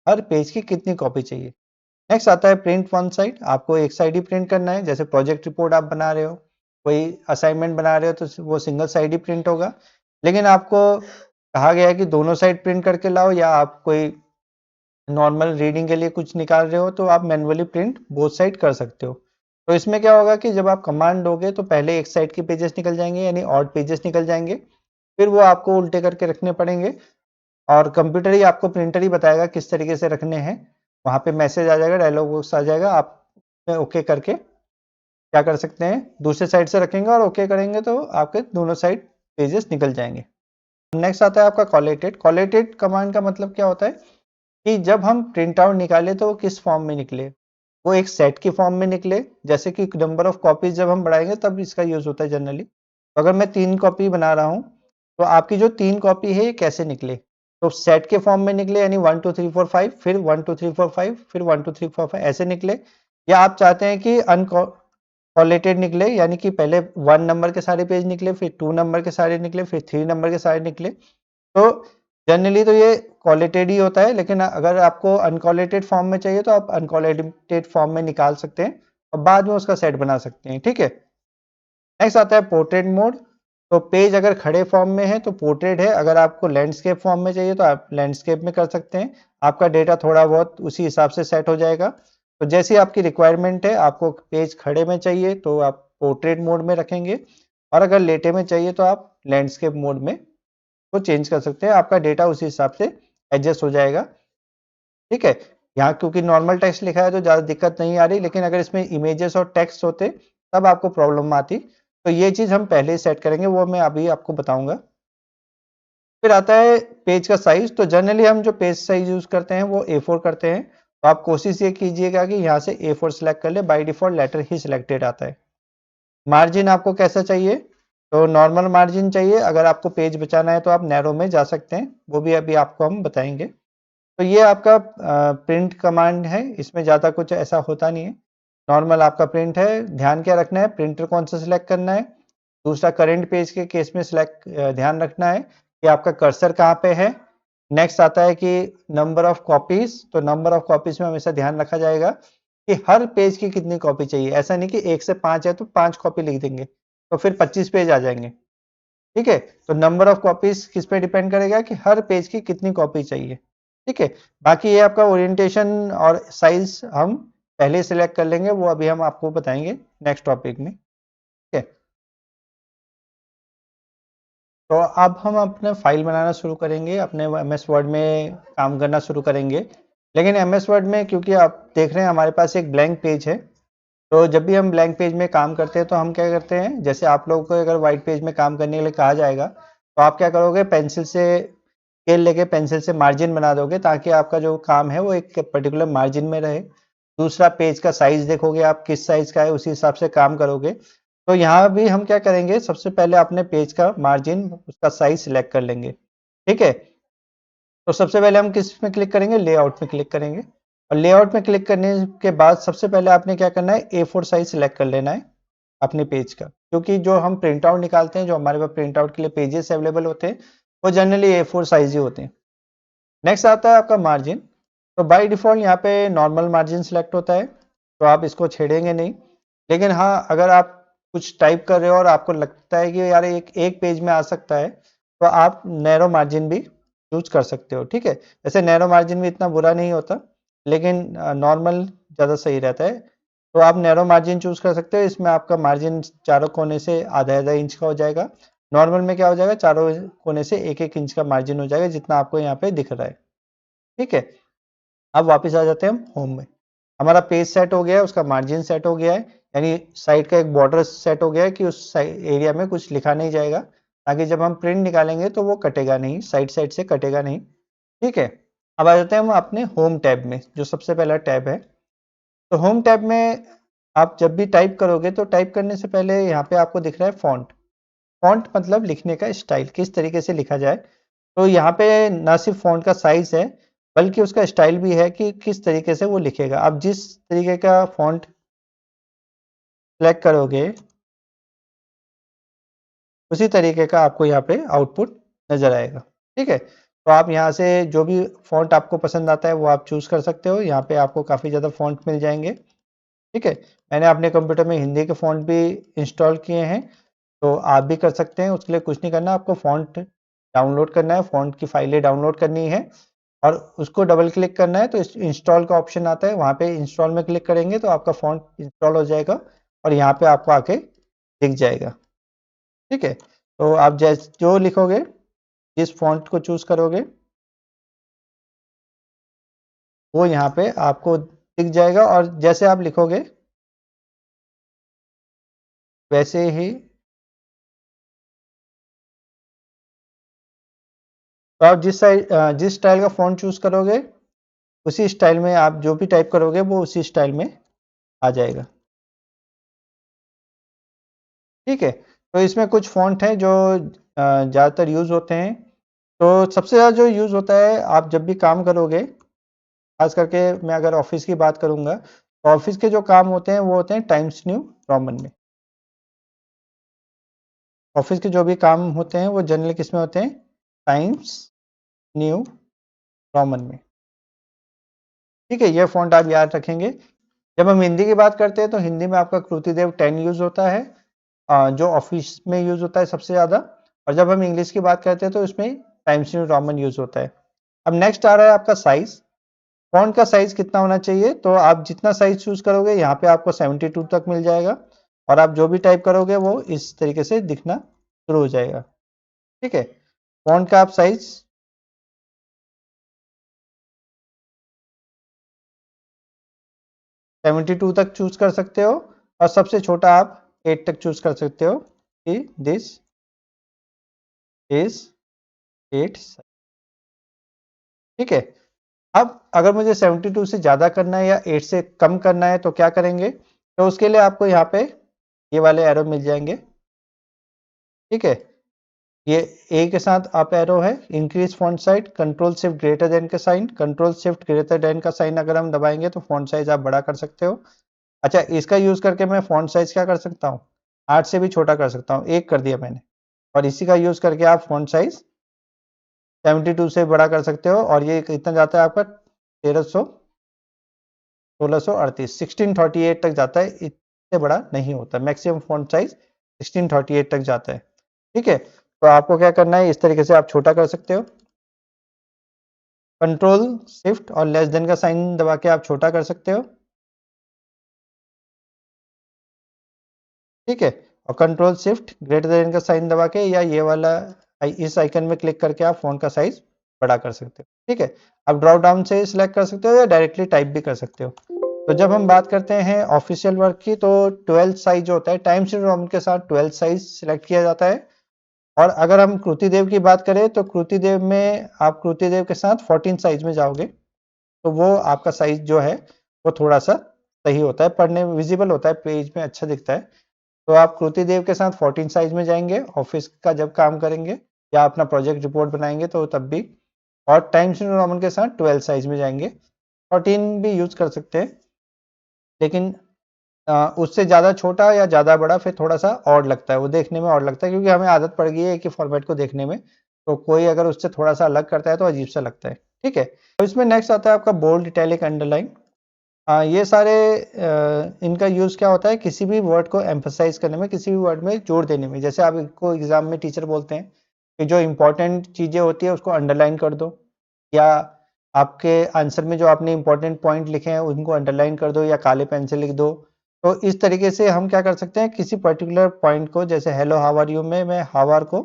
हर पेज की कितनी कॉपी चाहिए। नेक्स्ट आता है प्रिंट वन साइड। आपको एक साइड ही प्रिंट करना है, जैसे प्रोजेक्ट रिपोर्ट आप बना रहे हो, कोई असाइनमेंट बना रहे हो तो वो सिंगल साइड ही प्रिंट होगा। लेकिन आपको कहा गया है कि दोनों साइड प्रिंट करके लाओ, या आप कोई नॉर्मल रीडिंग के लिए कुछ निकाल रहे हो तो आप मैन्युअली प्रिंट बोथ साइड कर सकते हो। तो इसमें क्या होगा कि जब आप कमांड दोगे तो पहले एक साइड के पेजेस निकल जाएंगे, यानी ऑड पेजेस निकल जाएंगे, फिर वो आपको उल्टे करके रखने पड़ेंगे और कंप्यूटर ही आपको, प्रिंटर ही बताएगा किस तरीके से रखने हैं। वहाँ पे मैसेज आ जाएगा, डायलॉग बॉक्स आ जाएगा, आप ओके करके क्या कर सकते हैं, दूसरे साइड से रखेंगे और ओके करेंगे तो आपके दोनों साइड पेजेस निकल जाएंगे। नेक्स्ट आता है आपका कॉलेटेड। कॉलेटेड कमांड का मतलब क्या होता है कि जब हम प्रिंट आउट निकाले तो वो किस फॉर्म में निकले, वो एक सेट की फॉर्म में निकले। जैसे कि नंबर ऑफ कॉपीज जब हम बढ़ाएंगे तब इसका यूज होता है जनरली। तो अगर मैं 3 कॉपी बना रहा हूं तो आपकी जो 3 कॉपी है ये कैसे निकले, तो सेट के फॉर्म में निकले, यानी 1 2 3 4 5, फिर 1 2 3 4 5, फिर 1 2 3 4 5 ऐसे निकले। या आप चाहते हैं कि अनकॉलेटेड निकले, यानी कि पहले 1 नंबर के सारे पेज निकले, फिर 2 नंबर के सारे निकले, फिर 3 नंबर के सारे निकले। तो जनरली तो ये कॉलेटेड ही होता है, लेकिन अगर आपको अनकॉलेटेड फॉर्म में चाहिए तो आप अनकॉलेटेड फॉर्म में निकाल सकते हैं और बाद में उसका सेट बना सकते हैं। ठीक है। नेक्स्ट आता है पोर्ट्रेट मोड। तो पेज अगर खड़े फॉर्म में है तो पोर्ट्रेट है, अगर आपको लैंडस्केप फॉर्म में चाहिए तो आप लैंडस्केप में कर सकते हैं। आपका डेटा थोड़ा बहुत उसी हिसाब से सेट हो जाएगा। तो जैसी आपकी रिक्वायरमेंट है, आपको पेज खड़े में चाहिए तो आप पोर्ट्रेट मोड में रखेंगे, और अगर लेटे में चाहिए तो आप लैंडस्केप मोड में को चेंज कर सकते हैं। आपका डेटा उसी हिसाब से एडजस्ट हो जाएगा। ठीक है। यहाँ क्योंकि नॉर्मल टेक्स्ट लिखा है तो ज़्यादा दिक्कत नहीं आ रही, लेकिन अगर इसमें इमेजेस और टेक्स्ट होते तब आपको प्रॉब्लम आती। तो ये चीज़ हम पहले ही सेट करेंगे, वो मैं अभी आपको बताऊंगा। फिर आता है पेज का साइज। तो जनरली हम जो पेज साइज यूज करते हैं वो A4 करते हैं। तो आप कोशिश ये कीजिएगा कि यहाँ से A4 सिलेक्ट कर ले, बाय डिफॉल्ट लेटर ही सिलेक्टेड आता है। मार्जिन आपको कैसा चाहिए, तो नॉर्मल मार्जिन चाहिए। अगर आपको पेज बचाना है तो आप नैरो में जा सकते हैं, वो भी अभी आपको हम बताएंगे। तो ये आपका प्रिंट कमांड है, इसमें ज़्यादा कुछ ऐसा होता नहीं है, नॉर्मल आपका प्रिंट है। ध्यान क्या रखना है, प्रिंटर कौन सा सिलेक्ट करना है। दूसरा, करंट पेज के केस में सिलेक्ट ध्यान रखना है कि आपका कर्सर कहाँ पे है। नेक्स्ट आता है कि नंबर ऑफ कॉपीज। तो नंबर ऑफ कॉपीज में हमेशा ध्यान रखा जाएगा कि हर पेज की कितनी कॉपी चाहिए। ऐसा नहीं कि 1 से 5 है तो 5 कॉपी लिख देंगे, तो फिर 25 पेज आ जाएंगे। ठीक है। तो नंबर ऑफ कॉपीज किस पे डिपेंड करेगा कि हर पेज की कितनी कॉपी चाहिए। ठीक है। बाकी ये आपका ओरिएंटेशन और साइज हम पहले सिलेक्ट कर लेंगे, वो अभी हम आपको बताएंगे नेक्स्ट टॉपिक में। ठीक है। तो अब हम अपने फाइल बनाना शुरू करेंगे, अपने MS वर्ड में काम करना शुरू करेंगे। लेकिन MS वर्ड में क्योंकि आप देख रहे हैं हमारे पास एक ब्लैंक पेज है, तो जब भी हम ब्लैंक पेज में काम करते हैं तो हम क्या करते हैं, जैसे आप लोगों को अगर व्हाइट पेज में काम करने के लिए कहा जाएगा तो आप क्या करोगे, पेंसिल से स्केल लेके पेंसिल से मार्जिन बना दोगे, ताकि आपका जो काम है वो एक पर्टिकुलर मार्जिन में रहे। दूसरा, पेज का साइज देखोगे आप किस साइज का है, उसी हिसाब से काम करोगे। तो यहाँ भी हम क्या करेंगे, सबसे पहले अपने पेज का मार्जिन, उसका साइज सिलेक्ट कर लेंगे। ठीक है। तो सबसे पहले हम किस में क्लिक करेंगे, लेआउट में क्लिक करेंगे। और लेआउट में क्लिक करने के बाद सबसे पहले आपने क्या करना है, A4 साइज सिलेक्ट कर लेना है अपने पेज का, क्योंकि जो हम प्रिंट आउट निकालते हैं, जो हमारे पास प्रिंट आउट के लिए पेजेस अवेलेबल होते हैं, वो जनरली A4 साइज ही होते हैं। नेक्स्ट आता है आपका मार्जिन। तो बाय डिफॉल्ट यहाँ पे नॉर्मल मार्जिन सिलेक्ट होता है, तो आप इसको छेड़ेंगे नहीं। लेकिन हाँ, अगर आप कुछ टाइप कर रहे हो और आपको लगता है कि यार एक पेज में आ सकता है, तो आप नैरो मार्जिन भी यूज कर सकते हो। ठीक है। वैसे नैरो मार्जिन भी इतना बुरा नहीं होता, लेकिन नॉर्मल ज़्यादा सही रहता है। तो आप नैरो मार्जिन चूज कर सकते हो। इसमें आपका मार्जिन चारों कोने से आधा आधा इंच का हो जाएगा। नॉर्मल में क्या हो जाएगा, चारों कोने से एक एक इंच का मार्जिन हो जाएगा, जितना आपको यहाँ पे दिख रहा है। ठीक है। अब वापस आ जाते हैं हम होम में। हमारा पेज सेट हो गया है, उसका मार्जिन सेट हो गया है, यानी साइड का एक बॉर्डर सेट हो गया है कि उस एरिया में कुछ लिखा नहीं जाएगा, ताकि जब हम प्रिंट निकालेंगे तो वो कटेगा नहीं, साइड साइड से कटेगा नहीं। ठीक है। अब आ जाते हैं हम अपने होम टैब में, जो सबसे पहला टैब है। तो होम टैब में आप जब भी टाइप करोगे तो टाइप करने से पहले यहाँ पे आपको दिख रहा है फॉन्ट। फॉन्ट मतलब लिखने का स्टाइल, किस तरीके से लिखा जाए। तो यहाँ पे ना सिर्फ फॉन्ट का साइज है, बल्कि उसका स्टाइल भी है कि किस तरीके से वो लिखेगा। आप जिस तरीके का फॉन्ट सेलेक्ट करोगे, उसी तरीके का आपको यहाँ पे आउटपुट नजर आएगा। ठीक है। तो आप यहाँ से जो भी फॉन्ट आपको पसंद आता है वो आप चूज कर सकते हो। यहाँ पे आपको काफी ज्यादा फॉन्ट मिल जाएंगे। ठीक है। मैंने अपने कंप्यूटर में हिंदी के फॉन्ट भी इंस्टॉल किए हैं, तो आप भी कर सकते हैं। उसके लिए कुछ नहीं करना, आपको फॉन्ट डाउनलोड करना है, फॉन्ट की फाइलें डाउनलोड करनी है और उसको डबल क्लिक करना है। तो इंस्टॉल का ऑप्शन आता है, वहाँ पे इंस्टॉल में क्लिक करेंगे तो आपका फॉन्ट इंस्टॉल हो जाएगा और यहाँ पे आपको आके दिख जाएगा। ठीक है। तो आप जैस जो लिखोगे, जिस फॉन्ट को चूज करोगे, वो यहाँ पे आपको दिख जाएगा, और जैसे आप लिखोगे वैसे ही तो आप जिस स्टाइल का फ़ॉन्ट चूज़ करोगे, उसी स्टाइल में आप जो भी टाइप करोगे वो उसी स्टाइल में आ जाएगा। ठीक है? तो इसमें कुछ फ़ॉन्ट हैं जो ज़्यादातर यूज़ होते हैं। तो सबसे ज़्यादा जो यूज़ होता है आप जब भी काम करोगे, ख़ास करके मैं अगर ऑफ़िस की बात करूँगा, तो ऑफ़िस के जो काम होते हैं वो होते हैं टाइम्स न्यू रोमन में। ऑफ़िस के जो भी काम होते हैं वो जनरली किसमें होते हैं? टाइम्स न्यू रोमन में। ठीक है? ये फ़ॉन्ट आप याद रखेंगे। जब हम हिंदी की बात करते हैं तो हिंदी में आपका कृतिदेव 10 यूज़ होता है, जो ऑफ़िस में यूज़ होता है सबसे ज़्यादा। और जब हम इंग्लिश की बात करते हैं तो इसमें टाइम्स न्यू रोमन यूज़ होता है। अब नेक्स्ट आ रहा है आपका साइज़। फ़ॉन्ट का साइज़ कितना होना चाहिए? तो आप जितना साइज़ चूज़ करोगे यहाँ पे आपको 72 तक मिल जाएगा और आप जो भी टाइप करोगे वो इस तरीके से दिखना शुरू हो जाएगा। ठीक है? फ़ॉन्ट का आप साइज़ 72 तक चूज़ कर सकते हो और सबसे छोटा आप 8 तक चूज़ कर सकते हो कि दिस इज़ 8। ठीक है? अब अगर मुझे 72 से ज़्यादा करना है या 8 से कम करना है तो क्या करेंगे? तो उसके लिए आपको यहाँ पे ये वाले एरो मिल जाएँगे। ठीक है? ये ए के साथ अप एरो है, increase font size, control shift greater than का साइन, कंट्रोल शिफ्ट ग्रेटर देन का साइन अगर हम दबाएंगे तो फॉन्ट साइज आप बड़ा कर सकते हो। अच्छा, इसका यूज करके मैं फॉन्ट साइज क्या कर सकता हूँ? 8 से भी छोटा कर सकता हूँ, 1 कर दिया मैंने। और इसी का यूज करके आप फॉन्ट साइज 72 से बड़ा कर सकते हो और ये कितना जाता है आपका 1300 1638 1638 तक जाता है, इससे बड़ा नहीं होता। मैक्सिमम फॉन्ट साइज 1638 तक जाता है। ठीक है? तो आपको क्या करना है, इस तरीके से आप छोटा कर सकते हो। कंट्रोल शिफ्ट और लेस देन का साइन दबा के आप छोटा कर सकते हो। ठीक है? और कंट्रोल शिफ्ट ग्रेटर देन का साइन दबा के या ये वाला इस आइकन में क्लिक करके आप फोन का साइज बड़ा कर सकते हो। ठीक है? आप ड्रॉप डाउन से सिलेक्ट कर सकते हो या डायरेक्टली टाइप भी कर सकते हो। तो जब हम बात करते हैं ऑफिशियल वर्क की तो 12 साइज जो होता है टाइम्स न्यू रोमन के साथ 12 साइज सिलेक्ट किया जाता है। और अगर हम कृतिदेव की बात करें तो कृतिदेव में आप कृतिदेव के साथ 14 साइज में जाओगे तो वो आपका साइज जो है वो थोड़ा सा सही होता है, पढ़ने में विजिबल होता है, पेज में अच्छा दिखता है। तो आप कृतिदेव के साथ 14 साइज में जाएंगे ऑफिस का जब काम करेंगे या अपना प्रोजेक्ट रिपोर्ट बनाएंगे तो तब भी। और टाइम्स न्यू रोमन के साथ 12 साइज में जाएंगे। 14 भी यूज कर सकते हैं लेकिन उससे ज़्यादा छोटा या ज़्यादा बड़ा फिर थोड़ा सा और लगता है, वो देखने में और लगता है क्योंकि हमें आदत पड़ गई है एक ही फॉर्मेट को देखने में। तो कोई अगर उससे थोड़ा सा अलग करता है तो अजीब सा लगता है। ठीक है? तो इसमें नेक्स्ट आता है आपका बोल्ड, इटैलिक, अंडरलाइन। ये सारे इनका यूज़ क्या होता है किसी भी वर्ड को एम्फसाइज करने में, किसी भी वर्ड में जोर देने में। जैसे आप को एग्जाम में टीचर बोलते हैं कि जो इंपॉर्टेंट चीज़ें होती है उसको अंडरलाइन कर दो, या आपके आंसर में जो आपने इंपॉर्टेंट पॉइंट लिखे हैं उनको अंडरलाइन कर दो या काले पेन से लिख दो। तो इस तरीके से हम क्या कर सकते हैं किसी पर्टिकुलर पॉइंट को, जैसे हेलो हाउ आर यू में मैं हाउ आर को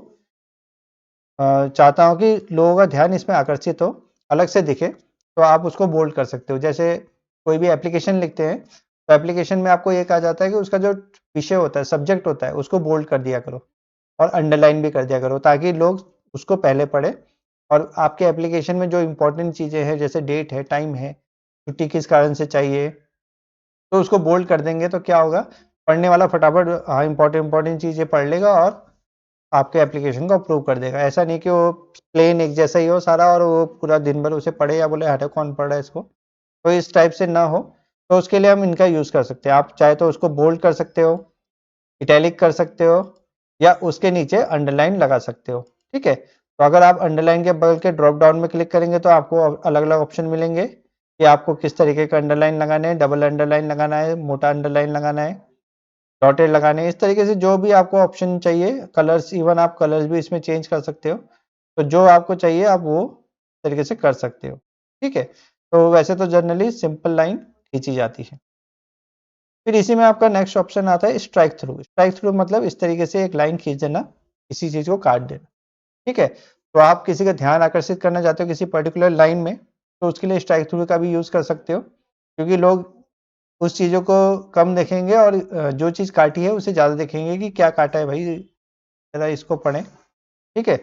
चाहता हूँ कि लोगों का ध्यान इसमें आकर्षित हो, अलग से दिखे, तो आप उसको बोल्ड कर सकते हो। जैसे कोई भी एप्लीकेशन लिखते हैं तो एप्लीकेशन में आपको ये कहा जाता है कि उसका जो विषय होता है, सब्जेक्ट होता है, उसको बोल्ड कर दिया करो और अंडरलाइन भी कर दिया करो ताकि लोग उसको पहले पढ़े। और आपके एप्लीकेशन में जो इंपॉर्टेंट चीज़ें हैं जैसे डेट है, टाइम है, छुट्टी किस कारण से चाहिए, तो उसको बोल्ड कर देंगे तो क्या होगा, पढ़ने वाला फटाफट हाँ इंपॉर्टेंट इंपॉर्टेंट चीज़ें पढ़ लेगा और आपके एप्लीकेशन को अप्रूव कर देगा। ऐसा नहीं कि वो प्लेन एक जैसा ही हो सारा और वो पूरा दिन भर उसे पढ़े या बोले हटे कौन पढ़ रहा है इसको। तो इस टाइप से ना हो, तो उसके लिए हम इनका यूज़ कर सकते हैं। आप चाहे तो उसको बोल्ड कर सकते हो, इटैलिक कर सकते हो या उसके नीचे अंडरलाइन लगा सकते हो। ठीक है? तो अगर आप अंडरलाइन के बगल के ड्रॉप डाउन में क्लिक करेंगे तो आपको अलग-अलग ऑप्शन मिलेंगे कि आपको किस तरीके का अंडरलाइन लगाना है, डबल अंडरलाइन लगाना है, मोटा अंडरलाइन लगाना है, डॉटेड लगाने हैं। इस तरीके से जो भी आपको ऑप्शन चाहिए, कलर्स, इवन आप कलर्स भी इसमें चेंज कर सकते हो। तो जो आपको चाहिए आप वो तरीके से कर सकते हो। ठीक है? तो वैसे तो जनरली सिंपल लाइन खींची जाती है। फिर इसी में आपका नेक्स्ट ऑप्शन आता है स्ट्राइक थ्रू। स्ट्राइक थ्रू मतलब इस तरीके से एक लाइन खींच देना, किसी चीज़ को काट देना। ठीक है? तो आप किसी का ध्यान आकर्षित करना चाहते हो किसी पर्टिकुलर लाइन में, तो उसके लिए स्ट्राइक थ्रू का भी यूज़ कर सकते हो। क्योंकि लोग उस चीज़ों को कम देखेंगे और जो चीज़ काटी है उसे ज़्यादा देखेंगे कि क्या काटा है भाई, ज़रा इसको पढ़ें। ठीक है?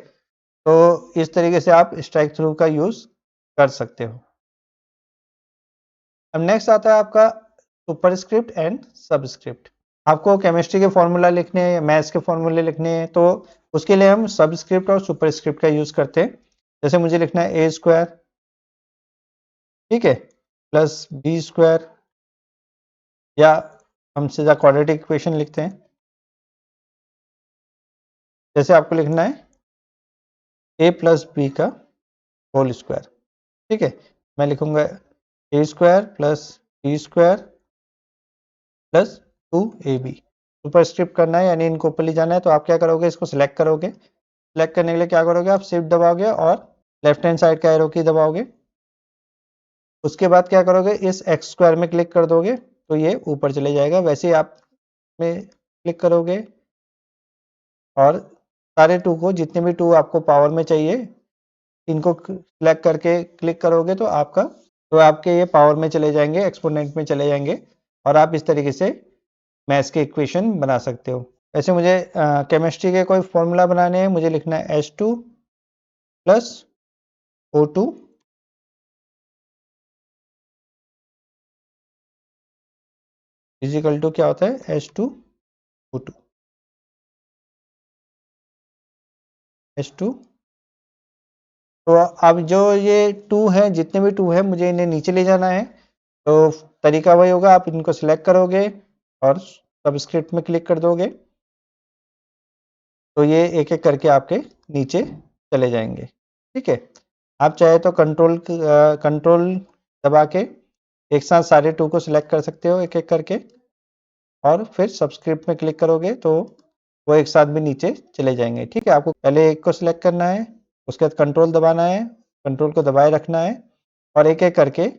तो इस तरीके से आप स्ट्राइक थ्रू का यूज कर सकते हो। अब नेक्स्ट आता है आपका सुपरस्क्रिप्ट एंड सबस्क्रिप्ट। आपको केमिस्ट्री के फॉर्मूला लिखने हैं या मैथ्स के फॉर्मूले लिखने हैं तो उसके लिए हम सबस्क्रिप्ट और सुपरस्क्रिप्ट का यूज करते हैं। जैसे मुझे लिखना है ए स्क्वायर, ठीक है, प्लस बी स्क्वायर, या हम सीधा क्वाड्रेटिक इक्वेशन लिखते हैं। जैसे आपको लिखना है ए प्लस बी का होल स्क्वायर, ठीक है, मैं लिखूंगा A square plus B square plus 2ab। Superscript करना है यानी इनको ऊपर ले जाना है, तो आप क्या करोगे, इसको सिलेक्ट करोगे। सिलेक्ट करने के लिए क्या करोगे, आप शिफ्ट दबाओगे और लेफ्ट हैंड साइड का एरो की दबाओगे। उसके बाद क्या करोगे, इस एक्स स्क्वायर में क्लिक कर दोगे तो ये ऊपर चले जाएगा। वैसे ही आप में क्लिक करोगे और सारे टू को, जितने भी टू आपको पावर में चाहिए, इनको सिलेक्ट करके क्लिक करोगे तो आपके ये पावर में चले जाएंगे, एक्सपोनेंट में चले जाएंगे, और आप इस तरीके से मैथ्स के इक्वेशन बना सकते हो। वैसे मुझे केमिस्ट्री के कोई फॉर्मूला बनाने हैं, मुझे लिखना है H2 plus O2 is equal to क्या होता है, H2O2, H2। तो अब जो ये टू है, जितने भी टू है, मुझे इन्हें नीचे ले जाना है। तो तरीका वही होगा, आप इनको सिलेक्ट करोगे और सबस्क्रिप्ट में क्लिक कर दोगे तो ये एक एक करके आपके नीचे चले जाएंगे, ठीक है। आप चाहे तो कंट्रोल दबा के एक साथ सारे टू को सिलेक्ट कर सकते हो एक एक करके, और फिर सबस्क्रिप्ट में क्लिक करोगे तो वो एक साथ भी नीचे चले जाएंगे, ठीक है। आपको पहले एक को सिलेक्ट करना है, उसके बाद कंट्रोल दबाना है, कंट्रोल को दबाए रखना है, और एक एक करके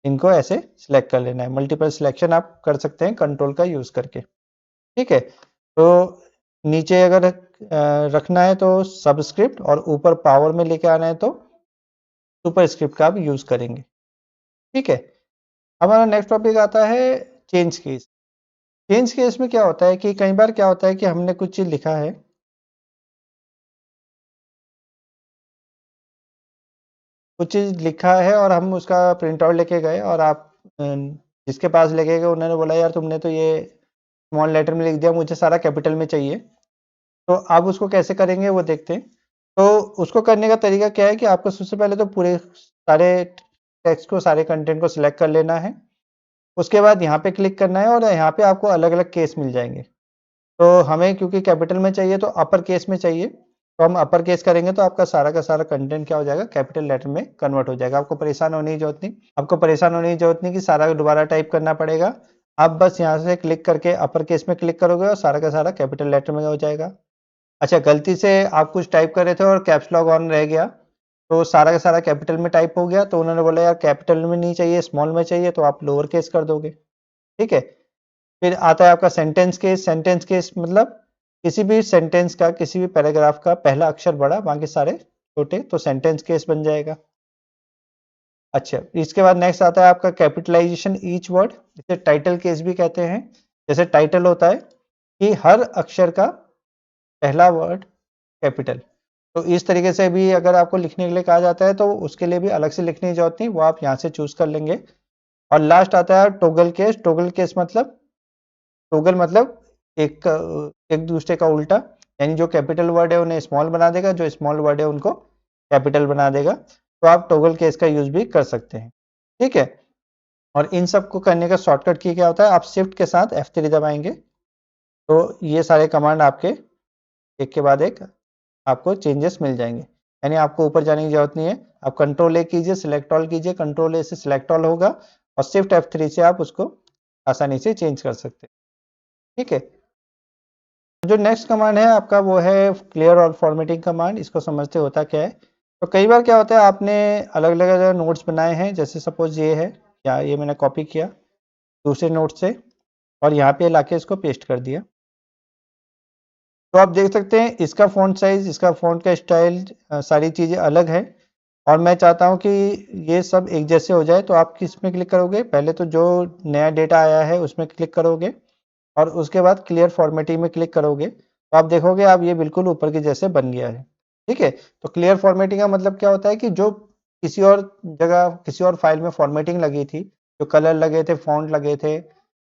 इनको ऐसे सिलेक्ट कर लेना है। मल्टीपल सिलेक्शन आप कर सकते हैं कंट्रोल का यूज करके, ठीक है। तो नीचे अगर रखना है तो सबस्क्रिप्ट, और ऊपर पावर में लेके आना है तो सुपरस्क्रिप्ट का आप यूज करेंगे, ठीक है। हमारा नेक्स्ट टॉपिक आता है चेंज केस। चेंज केस में क्या होता है कि कई बार क्या होता है कि हमने कुछ चीज लिखा है, कुछ चीज लिखा है और हम उसका प्रिंट आउट लेके गए, और आप जिसके पास लेके गए उन्होंने बोला यार तुमने तो ये स्मॉल लेटर में लिख दिया, मुझे सारा कैपिटल में चाहिए। तो आप उसको कैसे करेंगे वो देखते हैं। तो उसको करने का तरीका क्या है कि आपको सबसे पहले तो पूरे सारे टेक्स्ट को, सारे कंटेंट को सिलेक्ट कर लेना है। उसके बाद यहाँ पे क्लिक करना है और यहाँ पे आपको अलग अलग केस मिल जाएंगे। तो हमें क्योंकि कैपिटल में चाहिए तो अपर केस में चाहिए, तो हम अपर केस करेंगे तो आपका सारा का सारा कंटेंट क्या हो जाएगा, कैपिटल लेटर में कन्वर्ट हो जाएगा। आपको परेशान होने की जरूरत नहीं कि सारा दोबारा टाइप करना पड़ेगा। आप बस यहाँ से क्लिक करके अपर केस में क्लिक करोगे और सारा का सारा कैपिटल लेटर में हो जाएगा। अच्छा, गलती से आप कुछ टाइप कर रहे थे और कैप्स लॉक ऑन रह गया तो सारा का सारा कैपिटल में टाइप हो गया, तो उन्होंने बोला यार कैपिटल में नहीं चाहिए, स्मॉल में चाहिए, तो आप लोअर केस कर दोगे, ठीक है। फिर आता है आपका सेंटेंस केस। सेंटेंस केस मतलब किसी भी सेंटेंस का, किसी भी पैराग्राफ का पहला अक्षर बड़ा, बाकी सारे छोटे, तो सेंटेंस केस बन जाएगा। अच्छा, इसके बाद नेक्स्ट आता है आपका कैपिटलाइजेशन ईच वर्ड, इसे टाइटल केस भी कहते हैं। जैसे टाइटल होता है कि हर अक्षर का पहला वर्ड कैपिटल, तो इस तरीके से भी अगर आपको लिखने के लिए कहा जाता है तो उसके लिए भी अलग से लिखने की जरूरत नहीं, वो आप यहाँ से चूज कर लेंगे। और लास्ट आता है टोगल केस। टोगल केस मतलब, टोगल मतलब एक एक दूसरे का उल्टा, यानी जो कैपिटल वर्ड है उन्हें स्मॉल बना देगा, जो स्मॉल वर्ड है उनको कैपिटल बना देगा। तो आप टोगल केस का यूज भी कर सकते हैं, ठीक है। और इन सब को करने का शॉर्टकट की क्या होता है, आप शिफ्ट के साथ F3 दबाएंगे तो ये सारे कमांड आपके एक के बाद एक आपको चेंजेस मिल जाएंगे। यानी आपको ऊपर जाने की जरूरत नहीं है, आप कंट्रोल ए कीजिए, सिलेक्ट ऑल कीजिए, कंट्रोल ए से सिलेक्ट ऑल होगा और शिफ्ट F3 से आप उसको आसानी से चेंज कर सकते हैं, ठीक है। जो नेक्स्ट कमांड है आपका वो है क्लियर ऑल फॉर्मेटिंग कमांड। इसको समझते होता क्या है। तो कई बार क्या होता है, आपने अलग अलग नोट्स बनाए हैं, जैसे सपोज ये है, या ये मैंने कॉपी किया दूसरे नोट से और यहाँ पे लाके इसको पेस्ट कर दिया। तो आप देख सकते हैं इसका फ़ॉन्ट साइज, इसका फ़ॉन्ट का स्टाइल, सारी चीज़ें अलग है, और मैं चाहता हूँ कि ये सब एक जैसे हो जाए। तो आप किस में क्लिक करोगे, पहले तो जो नया डेटा आया है उसमें क्लिक करोगे और उसके बाद क्लियर फॉर्मेटिंग में क्लिक करोगे, तो आप देखोगे आप ये बिल्कुल ऊपर के जैसे बन गया है। ठीक है। तो क्लियर फॉर्मेटिंग का मतलब क्या होता है कि जो किसी और जगह किसी और फाइल में फॉर्मेटिंग लगी थी, जो कलर लगे थे, फॉन्ट लगे थे,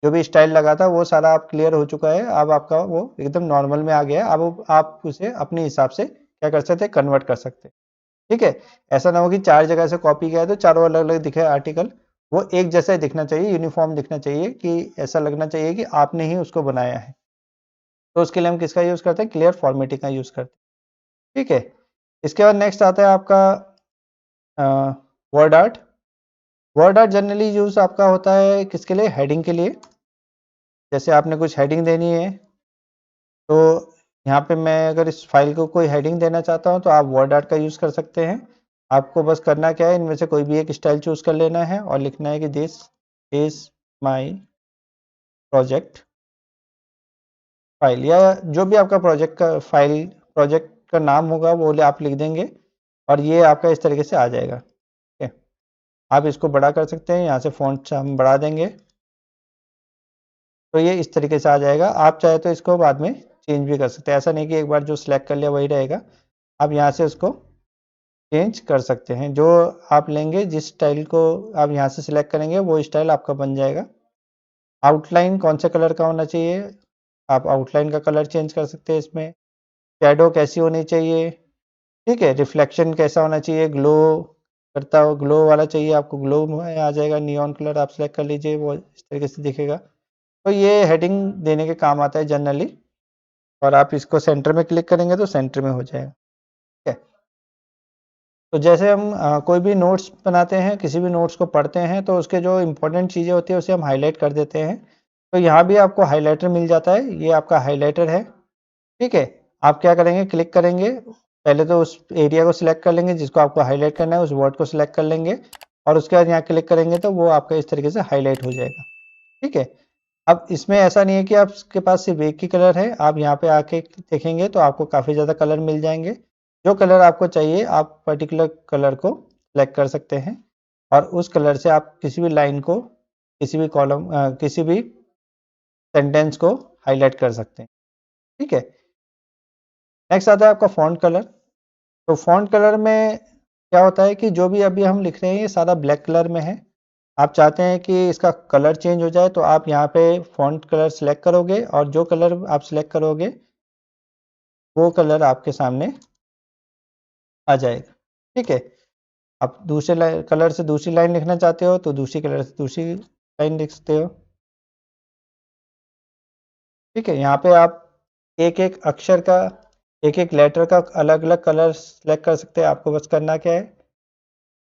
जो भी स्टाइल लगा था, वो सारा आप क्लियर हो चुका है। अब आपका वो एकदम नॉर्मल में आ गया है। अब आप उसे अपने हिसाब से क्या कर सकते हैं, कन्वर्ट कर सकते हैं। ठीक है। ऐसा ना हो कि चार जगह से कॉपी किया है तो चारों अलग अलग दिखे आर्टिकल। वो एक जैसा ही दिखना चाहिए, यूनिफॉर्म दिखना चाहिए, कि ऐसा लगना चाहिए कि आपने ही उसको बनाया है। तो उसके लिए हम किसका यूज करते हैं, क्लियर फॉर्मेटिंग का यूज करते हैं। ठीक है। इसके बाद नेक्स्ट आता है आपका word art. Word art generally use आपका होता है किसके लिए, हेडिंग के लिए। जैसे आपने कुछ हेडिंग देनी है, तो यहाँ पे मैं अगर इस फाइल को कोई हेडिंग देना चाहता हूँ तो आप वर्ड आर्ट का यूज कर सकते हैं। आपको बस करना क्या है, इनमें से कोई भी एक स्टाइल चूज कर लेना है और लिखना है कि this is my project file, या जो भी आपका प्रोजेक्ट का फाइल प्रोजेक्ट का नाम होगा वो आप लिख देंगे और ये आपका इस तरीके से आ जाएगा। ठीक है। आप इसको बड़ा कर सकते हैं, यहाँ से फॉन्ट हम बढ़ा देंगे तो ये इस तरीके से आ जाएगा। आप चाहे तो इसको बाद में चेंज भी कर सकते हैं, ऐसा नहीं कि एक बार जो सिलेक्ट कर लिया वही रहेगा। आप यहाँ से उसको चेंज कर सकते हैं। जो आप लेंगे, जिस स्टाइल को आप यहाँ से सिलेक्ट करेंगे वो स्टाइल आपका बन जाएगा। आउटलाइन कौन से कलर का होना चाहिए, आप आउटलाइन का कलर चेंज कर सकते हैं इसमें। शैडो कैसी होनी चाहिए, ठीक है। रिफ्लेक्शन कैसा होना चाहिए, ग्लो करता हो, ग्लो वाला चाहिए आपको, ग्लो में आ जाएगा। नियॉन कलर आप सेलेक्ट कर लीजिए, वो इस तरीके से दिखेगा। तो ये हेडिंग देने के काम आता है जनरली। और आप इसको सेंटर में क्लिक करेंगे तो सेंटर में हो जाएगा। ठीक है। तो जैसे हम कोई भी नोट्स बनाते हैं, किसी भी नोट्स को पढ़ते हैं, तो उसके जो इंपॉर्टेंट चीज़ें होती है उसे हम हाईलाइट कर देते हैं। तो यहाँ भी आपको हाइलाइटर मिल जाता है, ये आपका हाइलाइटर है। ठीक है। आप क्या करेंगे, क्लिक करेंगे, पहले तो उस एरिया को सिलेक्ट कर लेंगे जिसको आपको हाईलाइट करना है, उस वर्ड को सिलेक्ट कर लेंगे और उसके बाद यहाँ क्लिक करेंगे तो वो आपका इस तरीके से हाईलाइट हो जाएगा। ठीक है। अब इसमें ऐसा नहीं है कि आपके पास सिर्फ एक ही कलर है, आप यहाँ पे आके देखेंगे तो आपको काफ़ी ज़्यादा कलर मिल जाएंगे। जो कलर आपको चाहिए आप पर्टिकुलर कलर को सिलेक्ट कर सकते हैं और उस कलर से आप किसी भी लाइन को, किसी भी कॉलम, किसी भी सेंटेंस को हाईलाइट कर सकते हैं। ठीक है। नेक्स्ट आता है आपका फॉन्ट कलर। तो फॉन्ट कलर में क्या होता है कि जो भी अभी हम लिख रहे हैं ये सारा ब्लैक कलर में है। आप चाहते हैं कि इसका कलर चेंज हो जाए तो आप यहाँ पे फॉन्ट कलर सेलेक्ट करोगे और जो कलर आप सेलेक्ट करोगे वो कलर आपके सामने आ जाएगा। ठीक है। आप दूसरे कलर से दूसरी लाइन लिखना चाहते हो तो दूसरी कलर से दूसरी लाइन लिख सकते हो। ठीक है। यहाँ पे आप एक एक अक्षर का, एक एक लेटर का अलग अलग कलर सेलेक्ट कर सकते हैं। आपको बस करना क्या है,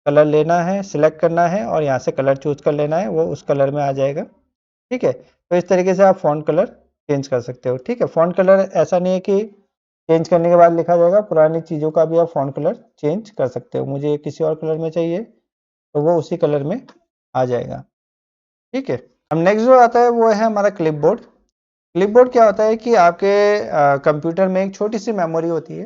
कलर लेना है, सिलेक्ट करना है और यहाँ से कलर चूज कर लेना है, वो उस कलर में आ जाएगा। ठीक है। तो इस तरीके से आप फॉन्ट कलर चेंज कर सकते हो। ठीक है। फॉन्ट कलर ऐसा नहीं है कि चेंज करने के बाद लिखा जाएगा, पुरानी चीज़ों का भी आप फॉन्ट कलर चेंज कर सकते हो। मुझे किसी और कलर में चाहिए तो वो उसी कलर में आ जाएगा। ठीक है। अब नेक्स्ट जो आता है वो है हमारा क्लिपबोर्ड। क्लिपबोर्ड क्या होता है कि आपके कंप्यूटर में एक छोटी सी मेमोरी होती है